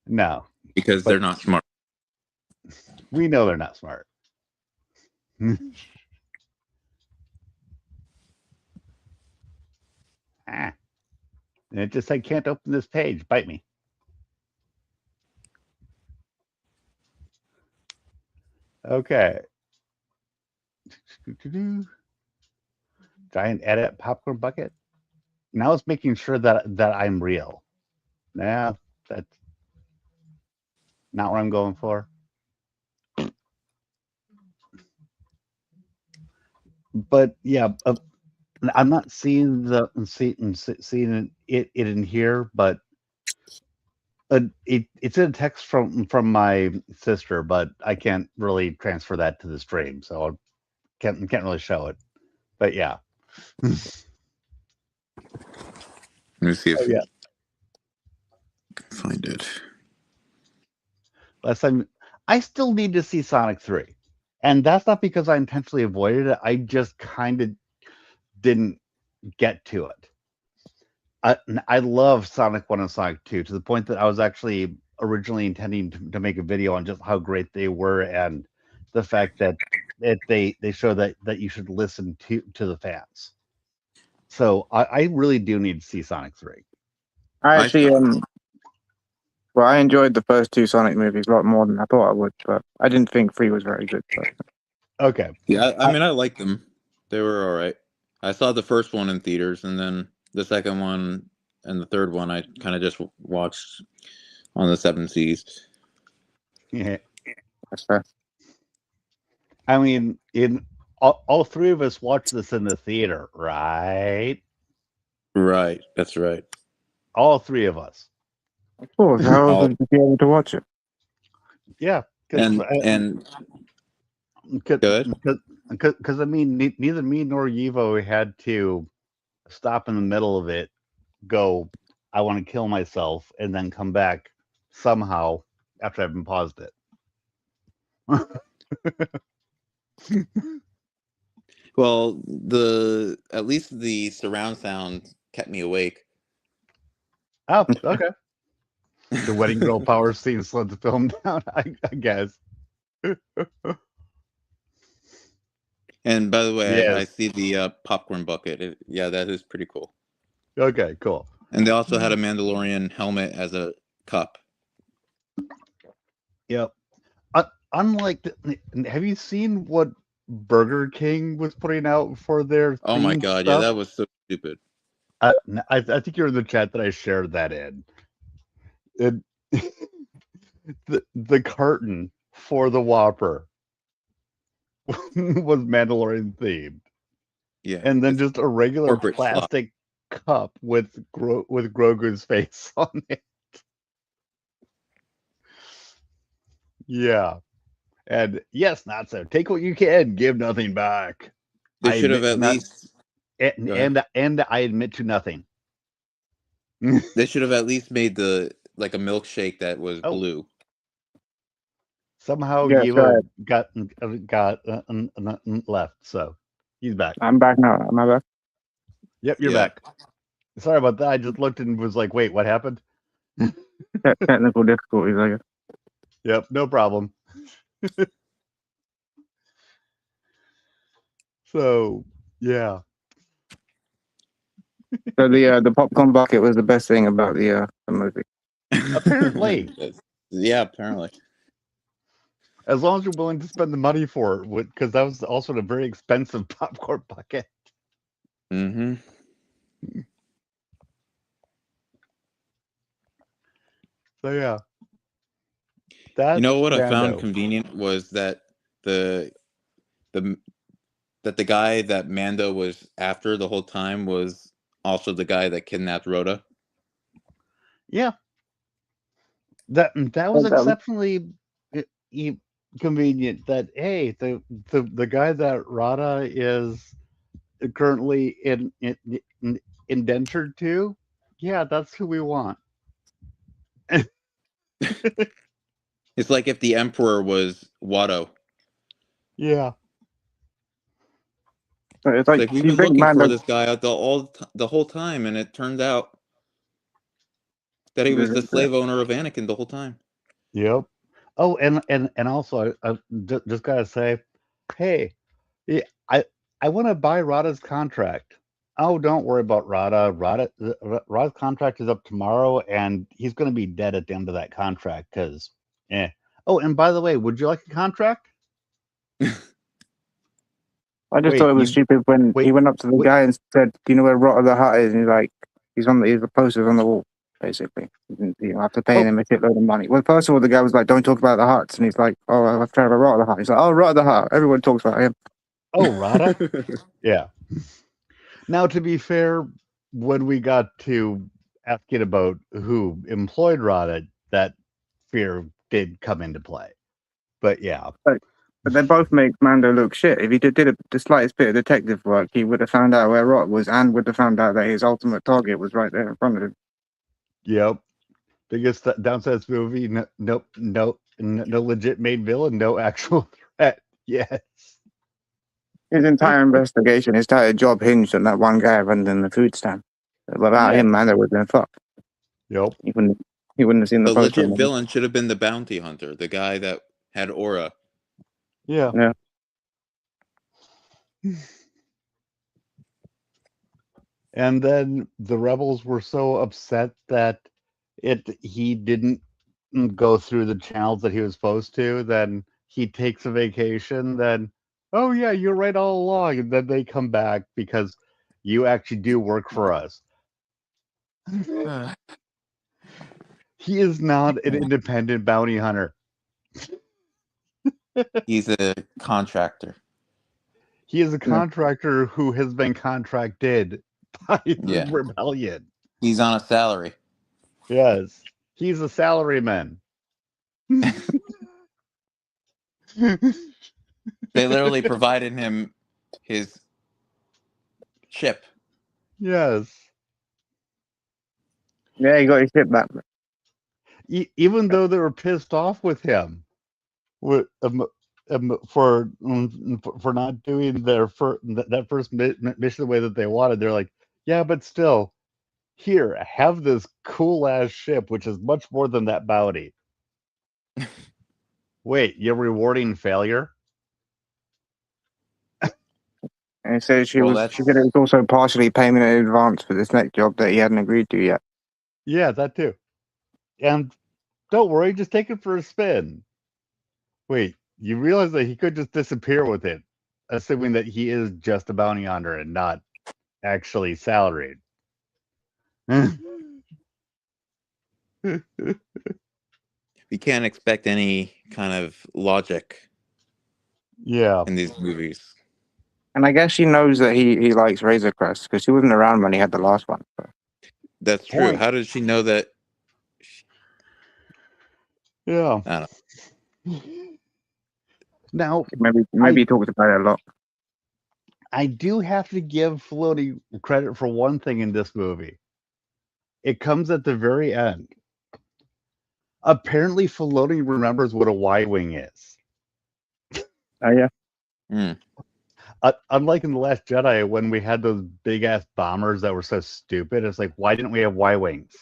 No,
because
but
they're not smart.
we know they're not smart. Ah. And it just said can't open this page. Bite me. Okay. Giant edit popcorn bucket. Now it's making sure that I'm real. Nah, that's not what I'm going for. But yeah, I'm not seeing seeing it in here, but it's in a text from my sister, but I can't really transfer that to the stream, so I can't really show it. But yeah.
Let me see if
Oh yeah.
I can find it.
Last time, I still need to see Sonic 3. And that's not because I intentionally avoided it. I just kind of didn't get to it. I love Sonic 1 and Sonic 2 to the point that I was actually originally intending to make a video on just how great they were and the fact that they show that you should listen to the fans. So I really do need to see Sonic 3.
I actually well, I enjoyed the first two Sonic movies a lot more than I thought I would, but I didn't think 3 was very good. So.
Okay.
Yeah, I mean, I liked them. They were all right. I saw the first one in theaters, and then the second one and the third one I kind of just watched on the 7 Seas.
Yeah.
That's fair.
I mean, in all three of us watched this in the theater, right?
Right, that's right.
All three of us.
Of course, how else would you be able to watch it?
Yeah,
And good.
Because I mean, neither me nor Yivo had to stop in the middle of it, go, I want to kill myself, and then come back somehow after I've been paused it.
Well, at least the surround sound kept me awake.
Oh, okay. The wedding girl power scene slowed the film down, I guess.
And by the way,
Yes.
I see the popcorn bucket. Yeah, that is pretty cool.
Okay, cool.
And they also had a Mandalorian helmet as a cup.
Yep. Unlike, have you seen what Burger King was putting out for their
Oh my
themed
god,
stuff?
yeah, that was so stupid.
I think you're in the chat that I shared that in. The carton for the Whopper was Mandalorian themed.
Yeah.
And then just a regular
corporate
plastic cup with Grogu's face on it. Yeah. And yes, not so. Take what you can, give nothing back.
They should have at least
and I admit to nothing.
They should have at least made a milkshake that was blue.
Somehow
Yes,
Yivo got left, so he's back.
I'm back now. Am I back?
Yep, you're back. Sorry about that. I just looked and was like, wait, what happened?
Technical difficulties, I guess.
Yep, no problem. So, yeah.
So the popcorn bucket was the best thing about the movie.
Apparently.
Yeah, apparently.
As long as you're willing to spend the money for it, because that was also a very expensive popcorn bucket.
Mm-hmm.
So yeah. That's
you know what
Mando.
I found convenient was that the guy that Mando was after the whole time was also the guy that kidnapped Rhoda.
Yeah. That was
That was,
exceptionally convenient. That hey, the guy that Rada is currently in indentured to, yeah, that's who we want.
It's like if the Emperor was Watto.
Yeah.
it's
It's
like
like we've
you
been
think
looking for
Mando.
this guy out the whole time, and it turned out that he was the slave owner of Anakin the whole time.
Yep. Oh, and also, I just gotta say, hey, yeah, I want to buy Rada's contract. Oh, don't worry about Rada. Rada's contract is up tomorrow, and he's going to be dead at the end of that contract. Because, eh. Oh, and by the way, would you like a contract?
I just thought
Wait,
it was
you
stupid when he
wait,
went up to the
wait.
guy and said, "Do you know where Rot of the Hut is?" And he's like, he's the poster's on the wall, basically. After paying
Oh,
him a shitload of money. Well, first of all, the guy was like, "Don't talk about the huts," and he's like, "Oh, I have to have a Rot of the Hut." He's like, "Oh, Rot of the Hut." Everyone talks about him.
oh, Rada. Yeah. Now, to be fair, when we got to asking about who employed Rada, that fear did come into play. But yeah,
But they both make Mando look shit. If he did the slightest bit of detective work, he would have found out where Rot was and would have found out that his ultimate target was right there in front of him.
yep. Biggest downside movie. No legit main villain. No actual threat. Yes.
His entire investigation, his entire job hinged on that one guy running the food stand. Without
Yeah.
him, Mando would have been fucked.
Yep.
He wouldn't have seen the
The
poster.
legit villain should have been the bounty hunter, the guy that had aura.
Yeah.
Yeah.
And then the rebels were so upset that he didn't go through the channels that he was supposed to. Then he takes a vacation. Then, oh yeah, you're right all along. And then they come back because you actually do work for us. He is not an independent bounty hunter.
He's a contractor.
He is a
Yeah.
contractor who has been contracted by the
Yeah.
rebellion.
He's on a salary.
Yes. He's a salaryman.
They literally provided him his ship.
Yes.
Yeah, he got his shit back.
Even though they were pissed off with him for not doing that first mission the way that they wanted, they're like, yeah, but still, here, have this cool ass ship, which is much more than that bounty. Wait, you're rewarding failure?
And he said she
Well,
said it was also partially payment in advance for this next job that he hadn't agreed to yet.
Yeah, that too. And don't worry, just take it for a spin. Wait, you realize that he could just disappear with it, assuming that he is just a bounty hunter and not actually salaried.
we can't expect any kind of logic
Yeah.
in these movies.
And I guess she knows that he likes Razor Crest because she wasn't around when he had the last one. So.
That's true.
Point.
How does she know that?
Yeah.
I don't know.
Now,
Maybe
he talked about it a lot.
I do have to give Filoni credit for one thing in this movie. It comes at the very end. Apparently, Filoni remembers what a Y-wing is.
Oh yeah.
Mm.
Unlike in The Last Jedi, when we had those big-ass bombers that were so stupid, it's like, why didn't we have Y-wings?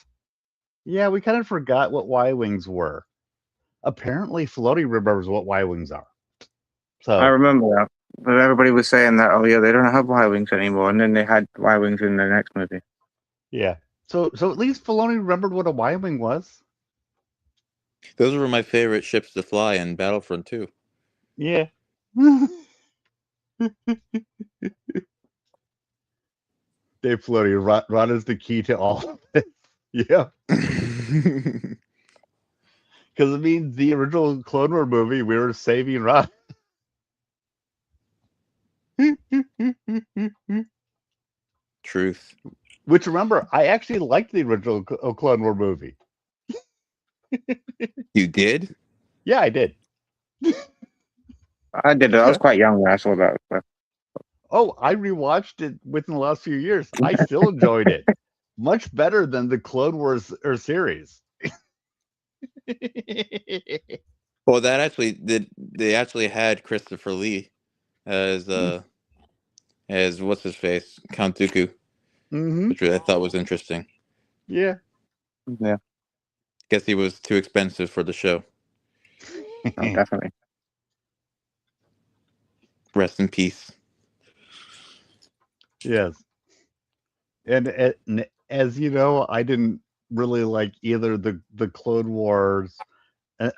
Yeah, we kind of forgot what Y-wings were. Apparently, Filoni remembers what Y-wings are. So
I remember that. But everybody was saying that, oh yeah, they don't have Y-wings anymore, and then they had Y-wings in the next movie.
yeah. So at least Filoni remembered what a Y-wing was.
Those were my favorite ships to fly in Battlefront 2.
Yeah. Dave Filoni, Rod is the key to all of this. Yeah. Because it means the original Clone War movie, we were saving Rod.
Truth.
Which, remember, I actually liked the original Clone War movie.
You did?
Yeah, I did.
I did it. I was quite young when I saw that. So.
Oh, I rewatched it within the last few years. I still enjoyed it. Much better than the Clone Wars series.
Well, that actually did. They actually had Christopher Lee as what's his face, Count Dooku, which I thought was interesting.
Yeah.
Yeah.
Guess he was too expensive for the show.
Oh, definitely.
Rest in peace.
Yes. And as you know, I didn't really like either the Clone Wars.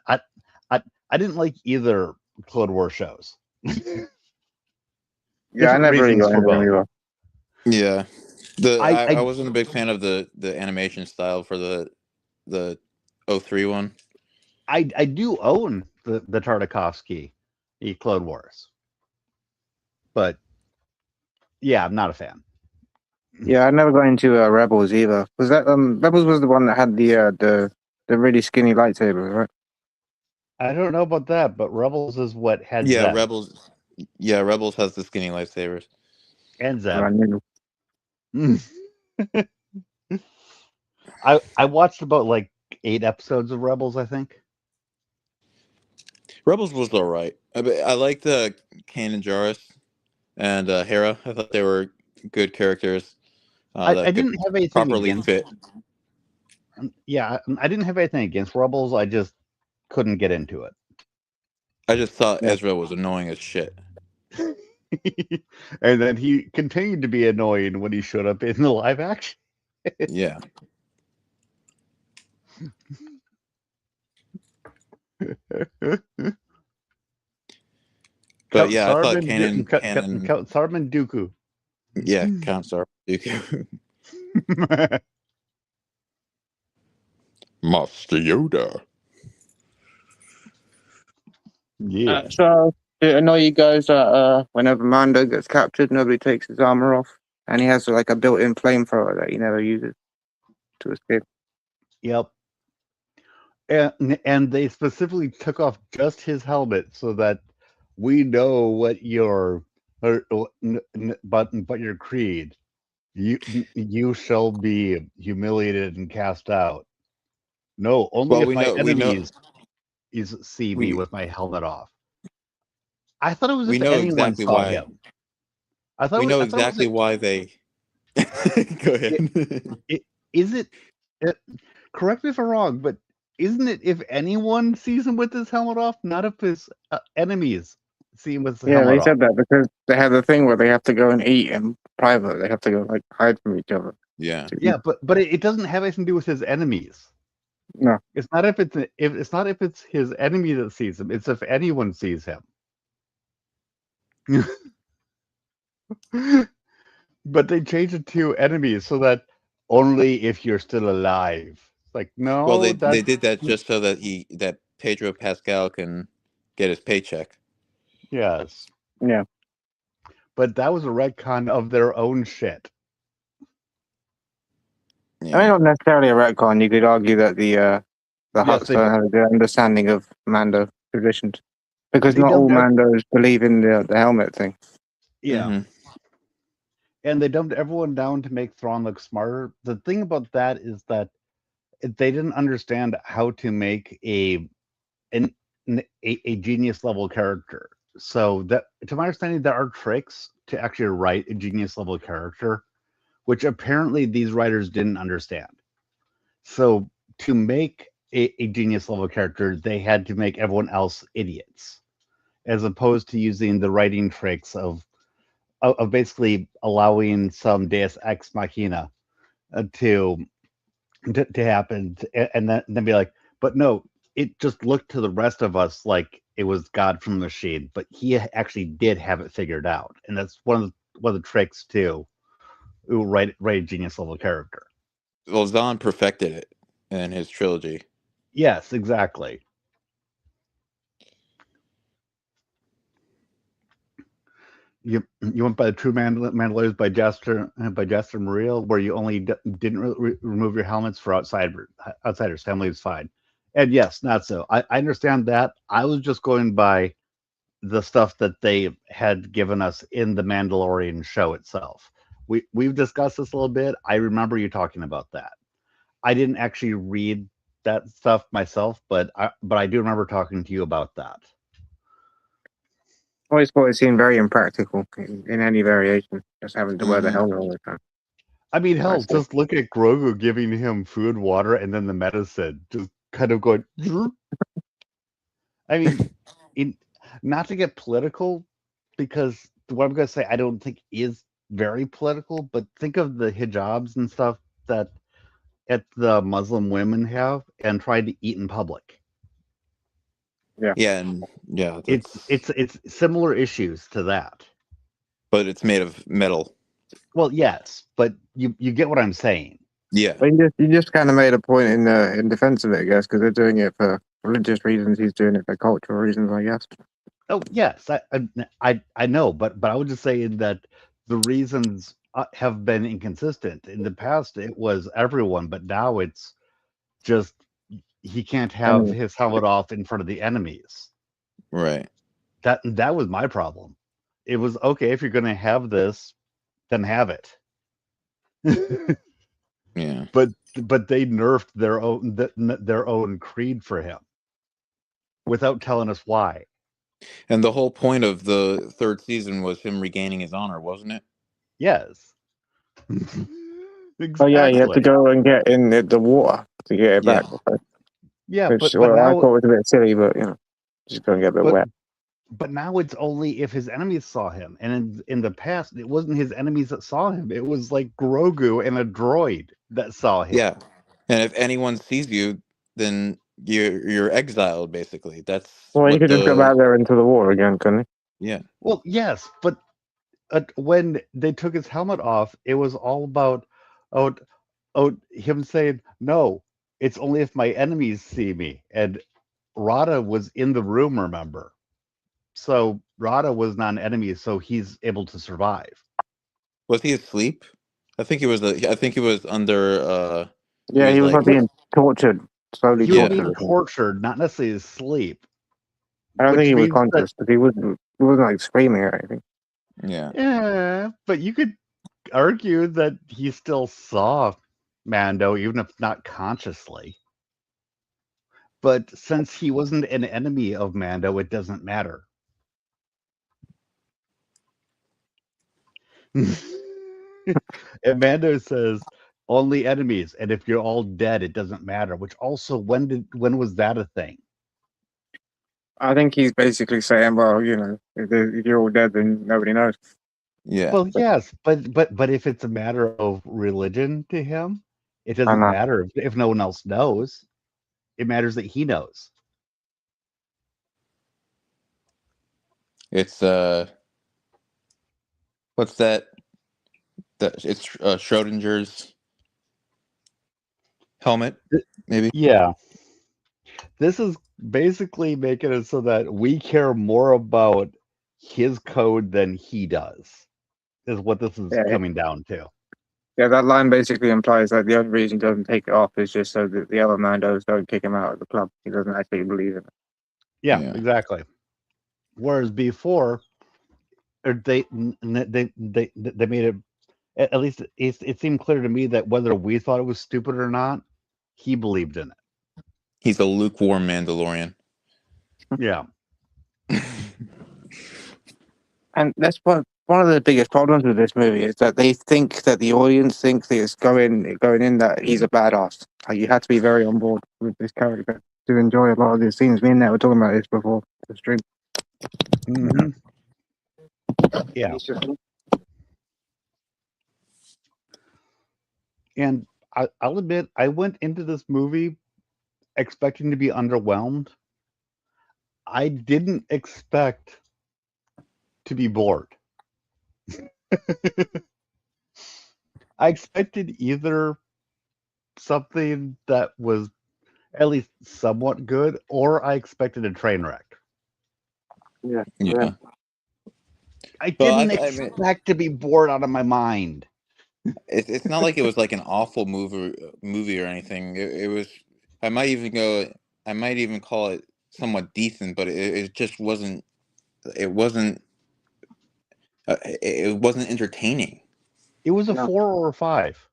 I I didn't like either Clone War shows.
Yeah, I
Different
never really
reasons
got
for
into them
both.
either.
Yeah, I
I
wasn't a big fan of the animation style for the 03 one.
I do own the Tartakovsky Clone Wars, but yeah, I'm not a fan.
Yeah, I never got into Rebels either. Was that Rebels was the one that had the really skinny lightsabers, right?
I don't know about that, but Rebels is what had
Yeah,
Zeb
Rebels. Yeah, Rebels has the skinny lightsabers.
and
Oh, I
Zeb.
knew.
I watched about like 8 episodes of Rebels, I think.
Rebels was all right. I liked Kanan Jarrus and Hera. I thought they were good characters
I
that could
didn't have anything
properly
against.
fit.
Yeah, I didn't have anything against Rebels. I just couldn't get into it.
I just thought
Yeah.
Ezra was annoying as shit.
And then he continued to be annoying when he showed up in the live action.
Yeah. But yeah, I thought Kanan,
Count Sarman Dooku.
yeah, Count Dooku. Master Yoda.
Yeah.
So I know you guys that whenever Mando gets captured, nobody takes his armor off, and he has like a built-in flamethrower that he never uses to escape.
Yep. And they specifically took off just his helmet so that we know what your but your creed. You shall be humiliated and cast out. No, only
Well,
if my
we know
enemies see me
we
with my helmet off. I thought it was
we
if
know
anyone
exactly
saw
why.
him. I thought
We know
I thought it was
exactly why they. Go ahead.
is it, correct me if I'm wrong, but isn't it if anyone sees him with his helmet off, not if his enemies see him with his
Yeah,
helmet
they
off?
said that because they have the thing where they have to go and eat in private. They have to go like hide from each other.
Yeah.
Yeah, but it doesn't have anything to do with his enemies.
No.
It's not if it's his enemy that sees him. It's if anyone sees him. But they changed it to enemies so that only if you're still alive. Like,
Well,
no,
they did that just so that Pedro Pascal can get his paycheck.
yes.
Yeah.
But that was a retcon of their own shit.
Yeah.
I mean, not necessarily a retcon. You could argue that the
Yes,
Hutts
they
don't
don't.
have a good understanding of Mando traditions because
They
not all
don't.
Mandos believe in the helmet thing.
Yeah.
Mm-hmm.
And they dumped everyone down to make Thrawn look smarter. The thing about that is that they didn't understand how to make a genius level character. So that, to my understanding, there are tricks to actually write a genius level character, which apparently these writers didn't understand. So to make a genius level character, they had to make everyone else idiots, as opposed to using the writing tricks of basically allowing some Deus Ex Machina to happen, and then be like, but no, it just looked to the rest of us like it was God from the machine, but he actually did have it figured out, and that's one of the tricks to write a genius level character.
Well, Zahn perfected it in his trilogy.
Yes, exactly. You went by the True Mandalorians by Jester Muriel, where you only didn't remove your helmets for outsiders. Family is fine, And yes, not so. I understand that. I was just going by the stuff that they had given us in the Mandalorian show itself. We've discussed this a little bit. I remember you talking about that. I didn't actually read that stuff myself, but I do remember talking to you about that.
I always thought it seemed very impractical in any variation, just having to wear the helmet all the time.
I mean, hell,
That's it.
just look at Grogu giving him food, water, and then the medicine just kind of going. I mean, not to get political, because what I'm going to say I don't think is very political, but think of the hijabs and stuff that the Muslim women have and try to eat in public.
Yeah, and yeah,
It's similar issues to that.
but it's made of metal.
Well, yes, but you get what I'm saying.
Yeah,
But you just kind of made a point in defense of it, I guess, because they're doing it for religious reasons. He's doing it for cultural reasons, I guess.
Oh yes, I know, but I was just saying that the reasons have been inconsistent. In the past, it was everyone, but now it's just he can't have his helmet off in front of the enemies.
right.
That was my problem. It was okay if you're going to have this, then have it.
Yeah,
but they nerfed their own creed for him without telling us why.
and the whole point of the third season was him regaining his honor, wasn't it?
Yes. Exactly.
Oh yeah, you have to go and get in the water to get it back.
Yeah,
Which,
but
I
now
thought was a bit silly, but just go and get a bit wet.
But now it's only if his enemies saw him, and in the past, it wasn't his enemies that saw him. It was like Grogu and a droid that saw him.
Yeah, and if anyone sees you, then you're exiled. Basically, that's
Well, you could just go back there into the water again, couldn't you?
Yeah.
Well, yes, but when they took his helmet off, it was all about him saying, "No, it's only if my enemies see me." And Rada was in the room, remember? So Rada was not an enemy, so he's able to survive.
Was he asleep? I think he was. I think he was under.
Yeah, he was like being tortured, slowly
He was
tortured.
being tortured, not necessarily asleep.
I don't think he was conscious, but he wasn't like screaming or anything.
Yeah.
Yeah, but you could argue that he still saw Mando, even if not consciously. But since he wasn't an enemy of Mando, it doesn't matter. And Mando says, only enemies, and if you're all dead, it doesn't matter. Which also, when was that a thing?
I think he's basically saying, well, if you're all dead, then nobody knows.
Yeah.
Well, yes, but if it's a matter of religion to him, it doesn't matter if no one else knows. It matters that he knows.
It's what's that? It's Schrodinger's helmet, maybe.
Yeah. This is basically making it so that we care more about his code than he does, is what this is coming down to.
Yeah, that line basically implies that the only reason he doesn't take it off is just so that the other Mandos don't kick him out of the club. He doesn't actually believe in it.
Yeah. Exactly. Whereas before, they made it. At least it seemed clear to me that whether we thought it was stupid or not, he believed in it.
He's a lukewarm Mandalorian.
Yeah. And that's one of the biggest problems with this movie is that they think that the audience thinks that it's going in that he's a badass. Like, you have to be very on board with this character to enjoy a lot of these scenes. Me and Nat were talking about this before the stream.
Mm-hmm. Yeah. And I'll admit, I went into this movie expecting to be underwhelmed. I didn't expect to be bored. I expected either something that was at least somewhat good, or I expected a train wreck.
Yeah.
I didn't expect to be bored out of my mind.
It's not like it was like an awful movie or anything. It was. I might even go I might even call it somewhat decent, but it just wasn't. It wasn't. It wasn't entertaining.
It was a
No.
4 or a 5.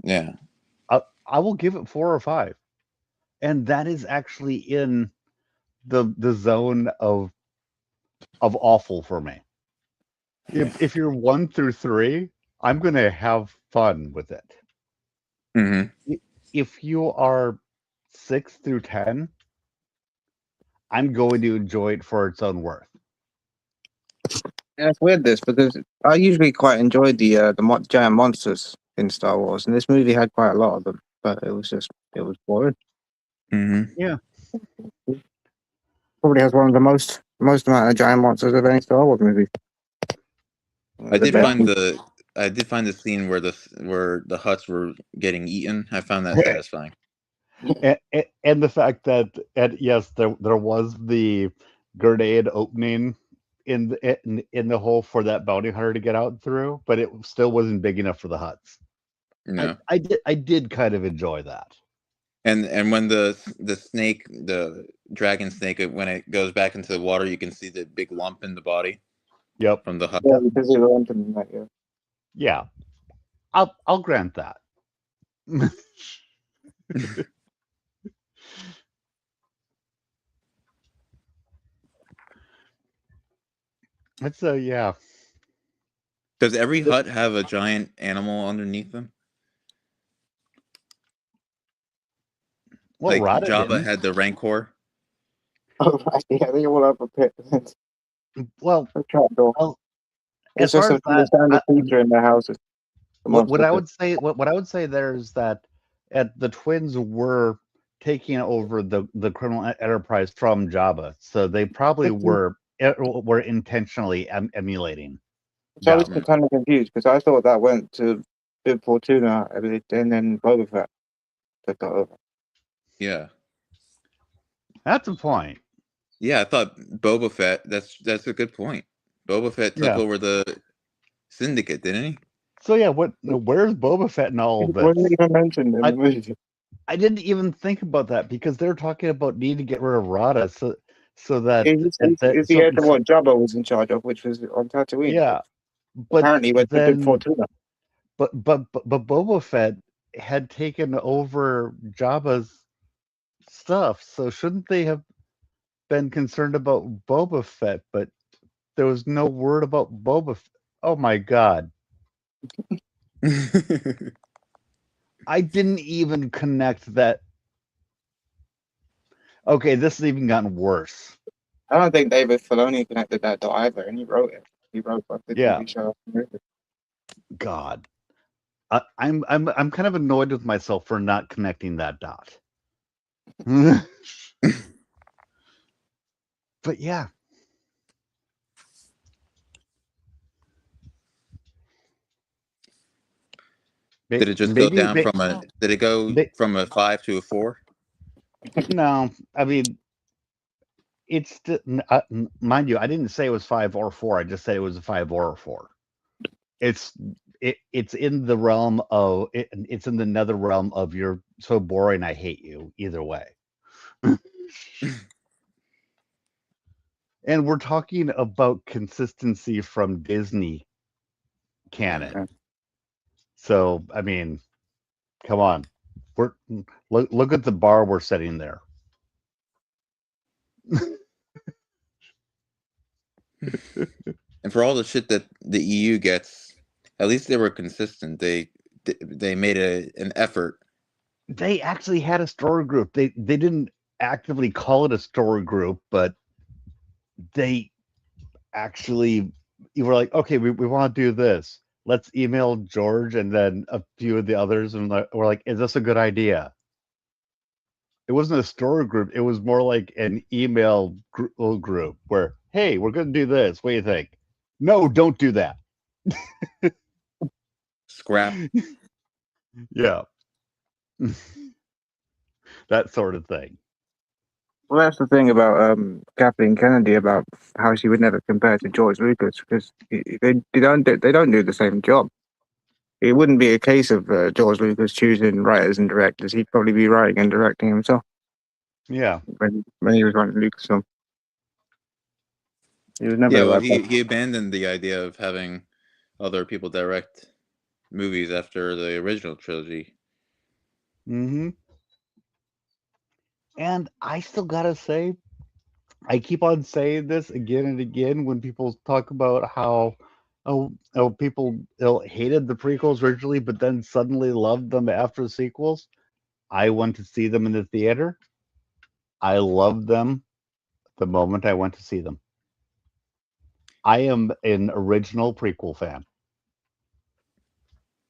Yeah.
I will give it 4 or 5, and that is actually in the zone of awful for me. If you're 1 through 3, I'm gonna have fun with it.
Mm-hmm.
If you are 6 through 10, I'm going to enjoy it for its own worth.
Yeah, it's weird this because I usually quite enjoyed the giant monsters in Star Wars, and this movie had quite a lot of them, but it was boring.
Mm-hmm.
Yeah.
Probably has one of the most amount of giant monsters of any Star Wars movie.
I
The
did
best.
find the scene where the Hutts were getting eaten. I found that satisfying.
And the fact that yes, there was the grenade opening in the hole for that bounty hunter to get out through, but it still wasn't big enough for the Hutts.
No.
I did kind of enjoy that.
And when the snake, the dragon snake, when it goes back into the water, you can see the big lump in the body.
Yep.
From the Hutt.
Yeah, because they were entering that, yeah.
Yeah. I'll grant that. It's yeah.
Does every hut have a giant animal underneath them?
Well,
Like
Rada
Jabba
didn't.
had the Rancor.
Oh, right, yeah, they all have a pit.
Well,
A trapdoor.
as
It's just
far as
a standard feature in their houses.
what I would say what I would say there is that the twins were taking over the criminal enterprise from Jabba, so they probably were intentionally emulating.
So I was
Jabba.
kind of confused because I thought that went to Bib Fortuna and then Boba Fett took that over.
Yeah.
That's a point.
Yeah, I thought Boba Fett. That's a good point. Boba Fett took over the Syndicate, didn't he?
So yeah, where's Boba Fett in all of this?
Wasn't even mentioned in the movie.
I didn't even think about that because they're talking about needing to get rid of Rada, so that
Is the head of what Jabba was in charge of, which was on Tatooine.
Yeah, but
apparently went to Bib Fortuna.
But Boba Fett had taken over Jabba's stuff, so shouldn't they have been concerned about Boba Fett? But there was no word about Boba Fett. Oh my god. I didn't even connect that. Okay, this has even gotten worse.
I don't think David Filoni connected that dot either, and he wrote it. He wrote the TV show.
God, I'm kind of annoyed with myself for not connecting that dot. But yeah.
Did it just go down from Did it go from a 5 to a 4?
No, I mean, it's mind you, I didn't say it was 5 or 4. I just said it was a 5 or a 4. It's in the realm of it's in the nether realm of you're so boring, I hate you. Either way. And we're talking about consistency from Disney canon. So, I mean, come on. Look at the bar we're setting there.
And for all the shit that the EU gets, at least they were consistent. They made an effort.
They actually had a story group. They didn't actively call it a story group, but they actually were like, okay, we want to do this. Let's email George and then a few of the others, and we're like, is this a good idea? It wasn't a story group. It was more like an email group where, hey, we're going to do this. What do you think? No, don't do that.
Scrap.
Yeah. That sort of thing.
Well, that's the thing about Kathleen Kennedy, about how she would never compare to George Lucas, because they don't do the same job. It wouldn't be a case of George Lucas choosing writers and directors. He'd probably be writing and directing himself.
Yeah.
when he was running Lucasfilm. He was never
Yeah,
the
well,
right person.
he abandoned the idea of having other people direct movies after the original trilogy.
Mm-hmm. And I still gotta say, I keep on saying this again and again when people talk about how people hated the prequels originally, but then suddenly loved them after the sequels. I went to see them in the theater. I loved them the moment I went to see them. I am an original prequel fan.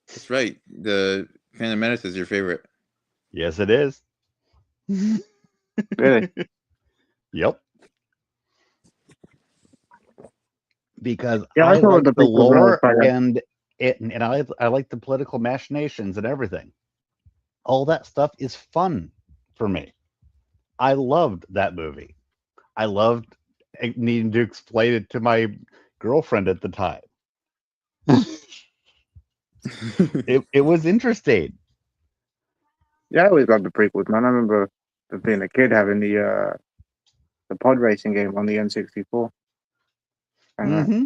That's right. The Phantom Menace is your favorite.
Yes, it is.
Really?
Yep. Because
Yeah, I
I
thought
like
the
the
prequels when I was
lore
quite young.
and I like the political machinations and everything. All that stuff is fun for me. I loved that movie. I loved needing to explain it to my girlfriend at the time. It was interesting.
Yeah, I always loved the prequels, man. I remember being a kid having the pod racing game on the N64. And
Hmm.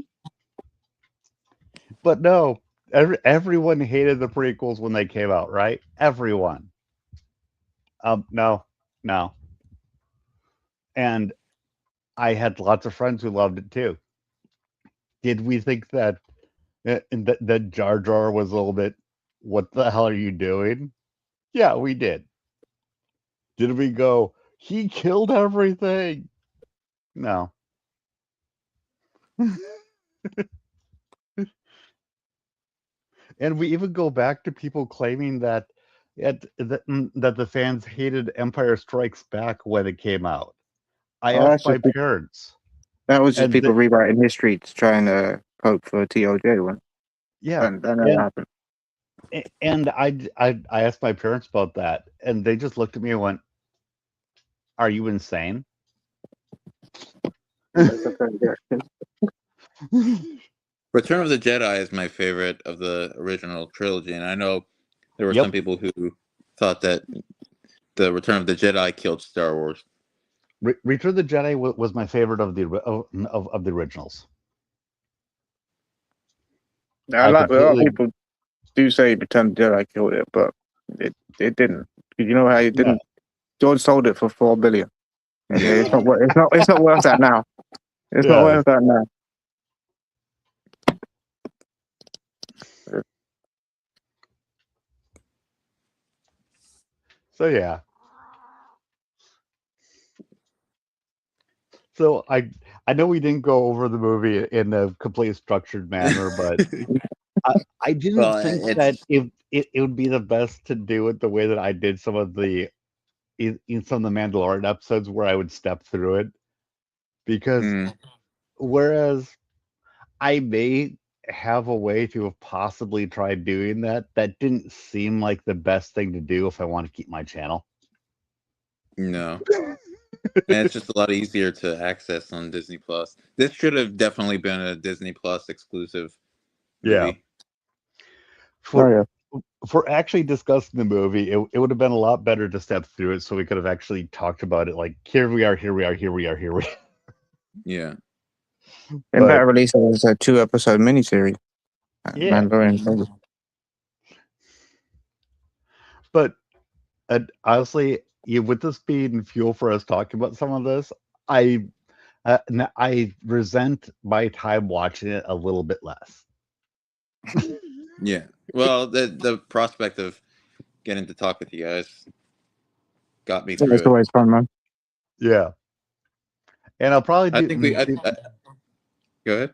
But no, everyone hated the prequels when they came out, right? Everyone. No, no. And I had lots of friends who loved it too. Did we think that Jar Jar was a little bit, what the hell are you doing? Yeah, we did. Did we go, he killed everything? No. And we even go back to people claiming that the fans hated Empire Strikes Back when it came out. I
oh,
asked my parents,
that was just
and
people rewriting history to try and poke for TOJ one.
yeah,
And that never
and
happened.
I asked my parents about that, and they just looked at me and went, "Are you insane?"
That's a fair reaction.
Return of the Jedi is my favorite of the original trilogy, and I know there were
Yep.
some people who thought that the Return of the Jedi killed Star Wars.
Return of the Jedi was my favorite of the originals.
I
I
like a lot of
completely,
people do say Return of the Jedi killed it, but it didn't. You know how it
no.
didn't? George sold it for $4 billion. And it's not worth that now. It's not
Yeah.
worth that now.
So yeah. So I know we didn't go over the movie in a completely structured manner, but I didn't
Well,
think that
it's
if it would be the best to do it the way that I did some of the in some of the Mandalorian episodes where I would step through it because
mm,
whereas I may have a way to have possibly tried doing that, that didn't seem like the best thing to do if I want to keep my channel.
no, and it's just a lot easier to access on Disney Plus. This should have definitely been a Disney Plus exclusive
Yeah.
movie.
Oh
For
yeah.
for actually discussing the movie, it would have been a lot better to step through it so we could have actually talked about it. Like, here we are, here we are, here we are, here we are.
Yeah,
In
But
better release it as a 2-episode miniseries.
yeah,
Mandolorian.
but honestly, with this being fuel for us talking about some of this, I I resent my time watching it a little bit less.
yeah. Well, the prospect of getting to talk with you guys got me through
It's
it.
always fun, man.
Yeah, and I'll probably
I think we. Go ahead.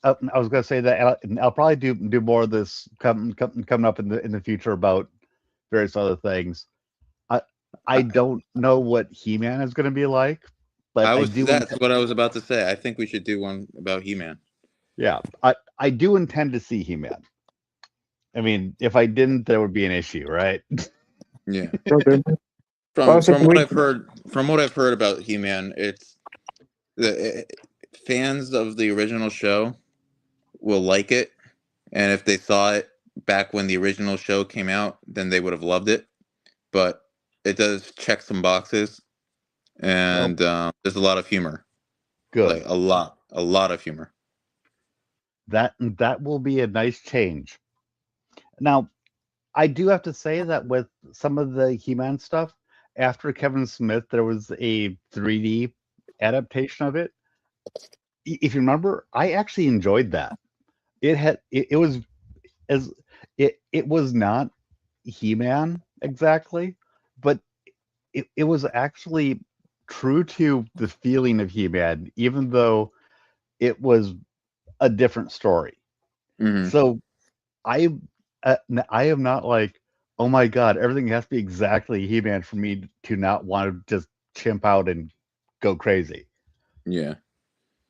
I was going to say that I'll probably do more of this coming up in the future about various other things. I I don't know what He-Man is going to be like, but I do.
That's what I was about to say. I think we should do one about He-Man.
Yeah, I do intend to see He-Man. I mean, if I didn't, there would be an issue, right?
Yeah.
Okay. Well,
From
so
what I've heard, about He-Man, it's the fans of the original show will like it, and if they saw it back when the original show came out, then they would have loved it. But it does check some boxes, and there's a lot of humor.
Good.
Like a lot of humor.
That will be a nice change. Now, I do have to say that with some of the He-Man stuff, after Kevin Smith, there was a 3D adaptation of it. If you remember, I actually enjoyed that. It was as it was not He-Man exactly, but it was actually true to the feeling of He-Man, even though it was a different story.
Mm-hmm.
So I I am not like, oh my god, everything has to be exactly He-Man for me to not want to just chimp out and go crazy.
Yeah.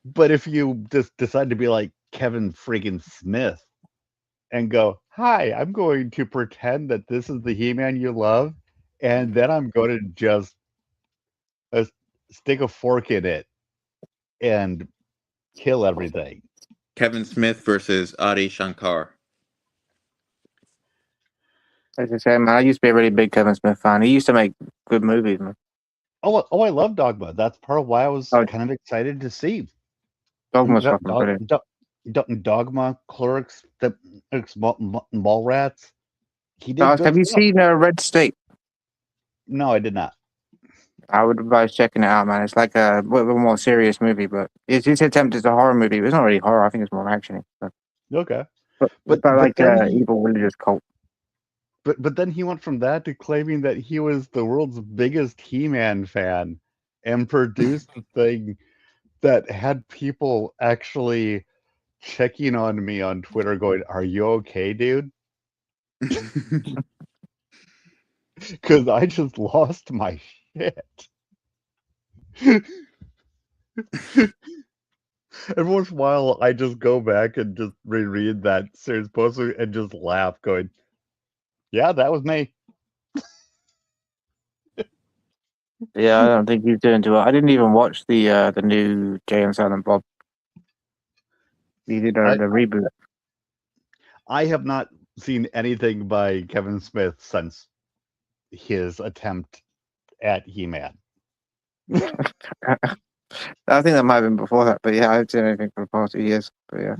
But if you just decide to be like Kevin friggin' Smith and go, hi, I'm going to pretend that this is the He-Man you love, and then I'm going to just uh, stick a fork in it and kill everything.
Kevin Smith versus Adi Shankar.
As I say, man, I used to be a really big Kevin Smith fan. He used to make good movies, man.
Oh, I love Dogma. That's part of why I was
Oh,
kind of excited to see
Dogma's fucking brilliant.
Dogma, Clerks, the Mallrats. He did good
Have you
stuff.
seen Red State?
No, I did not.
I would advise checking it out, man. It's like a more serious movie, but it's attempt as a horror movie. But it's not really horror. I think it's more action.
Okay,
But
but
like
then
evil religious cult.
but then he went from that to claiming that he was the world's biggest He-Man fan and produced the thing that had people actually checking on me on Twitter, going, "Are you okay, dude?" Because I just lost my shit. Every once in a while, I just go back and just reread that series post and just laugh, going, "Yeah, that was me."
Yeah, I don't think he's doing too well. I didn't even watch the new Jay and Silent Bob. He did
I,
the reboot.
I have not seen anything by Kevin Smith since his attempt at He-Man.
I think that might have been before that, but yeah, I haven't seen anything for the past 2 years. But yeah,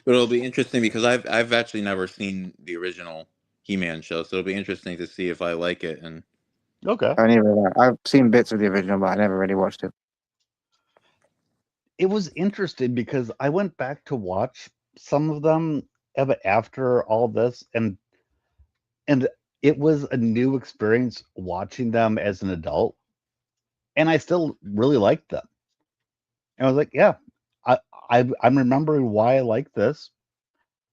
But it'll be interesting because I've actually never seen the original He-Man show, so it'll be interesting to see if I like it. And
Okay.
I've seen bits of the original, but I never really watched it.
It was interesting because I went back to watch some of them after all this, and it was a new experience watching them as an adult, and I still really liked them. And I was like, yeah, I'm remembering why I like this,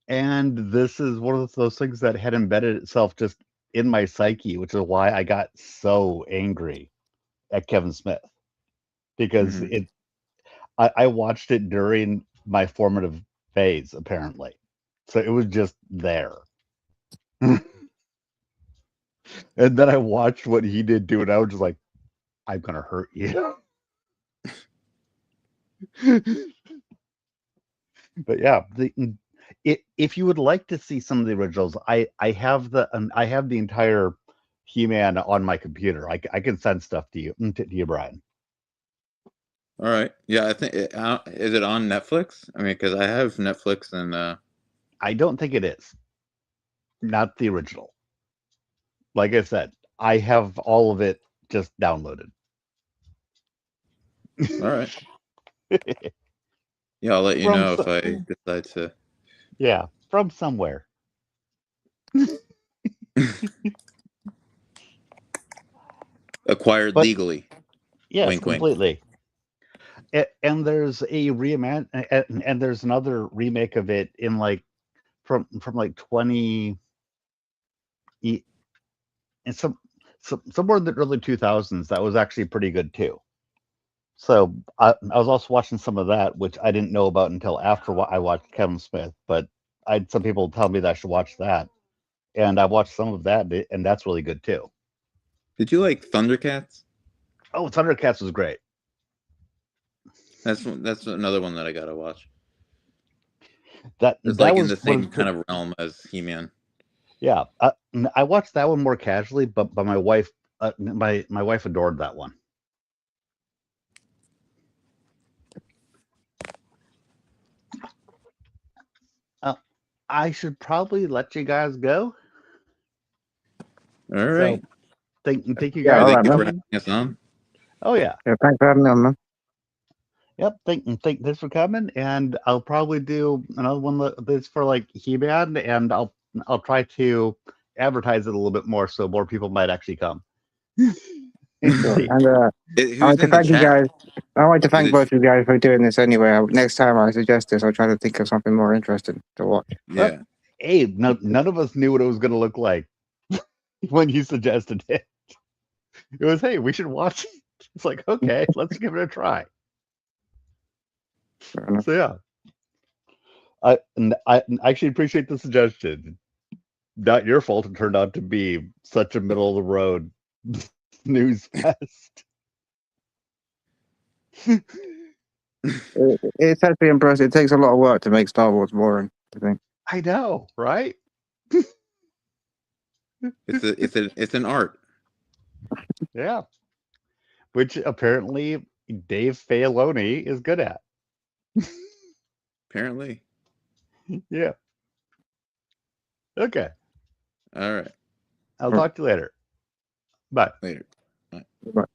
and this is one of those things that had embedded itself just in my psyche, which is why I got so angry at Kevin Smith, because
Mhm.
I watched it during my formative phase, apparently. So it was just there. And then I watched what he did do, and I was just like, I'm gonna hurt you. But yeah, if you would like to see some of the originals, I have the entire He-Man on my computer. I can send stuff to you, Brian.
All right, yeah, I think is it on Netflix? I mean, because I have Netflix and
I don't think it is. Not the original. Like I said, I have all of it just downloaded.
all right, yeah, I'll let you
From
know if I decide to
yeah, from somewhere.
acquired
But
legally.
yes,
Wink, wink.
completely. And there's a and there's another remake of it in like from like 20 and somewhere in the early 2000s that was actually pretty good too. So I was also watching some of that, which I didn't know about until after I watched Kevin Smith. But I had some people tell me that I should watch that, and I watched some of that, and that's really good too.
Did you like Thundercats?
Oh, Thundercats was great.
That's another one that I gotta watch. It's
That
like in
was
the same kind of realm as He-Man.
yeah. I watched that one more casually, but my wife my wife adored that one. I should probably let you guys go.
All right.
So, thank you
Yeah,
guys.
all
Thank
right,
you
man.
for having us on.
Oh yeah.
Thanks for having me on, man.
Yep. Thanks for coming, and I'll probably do another one that's for like He-Man, and I'll try to advertise it a little bit more so more people might actually come.
Sure.
See.
And I
Who's
want to
in the
thank you
chat?
guys. I want to
Is
thank
it?
both of you guys for doing this anyway. Next time I suggest this, I'll try to think of something more interesting to watch.
Yeah.
Hey, none of us knew what it was going to look like when you suggested it. It was, hey, we should watch it. It's like, okay, let's give it a try.
Fair enough.
So yeah, I actually appreciate the suggestion. Not your fault it turned out to be such a middle of the road snooze fest.
It's actually impressive. It takes a lot of work to make Star Wars boring, I think.
I know, right?
It's an art.
Yeah. Which apparently Dave Filoni is good at.
Apparently.
Yeah. Okay.
All right.
I'll talk to you later. Bye.
Later.
But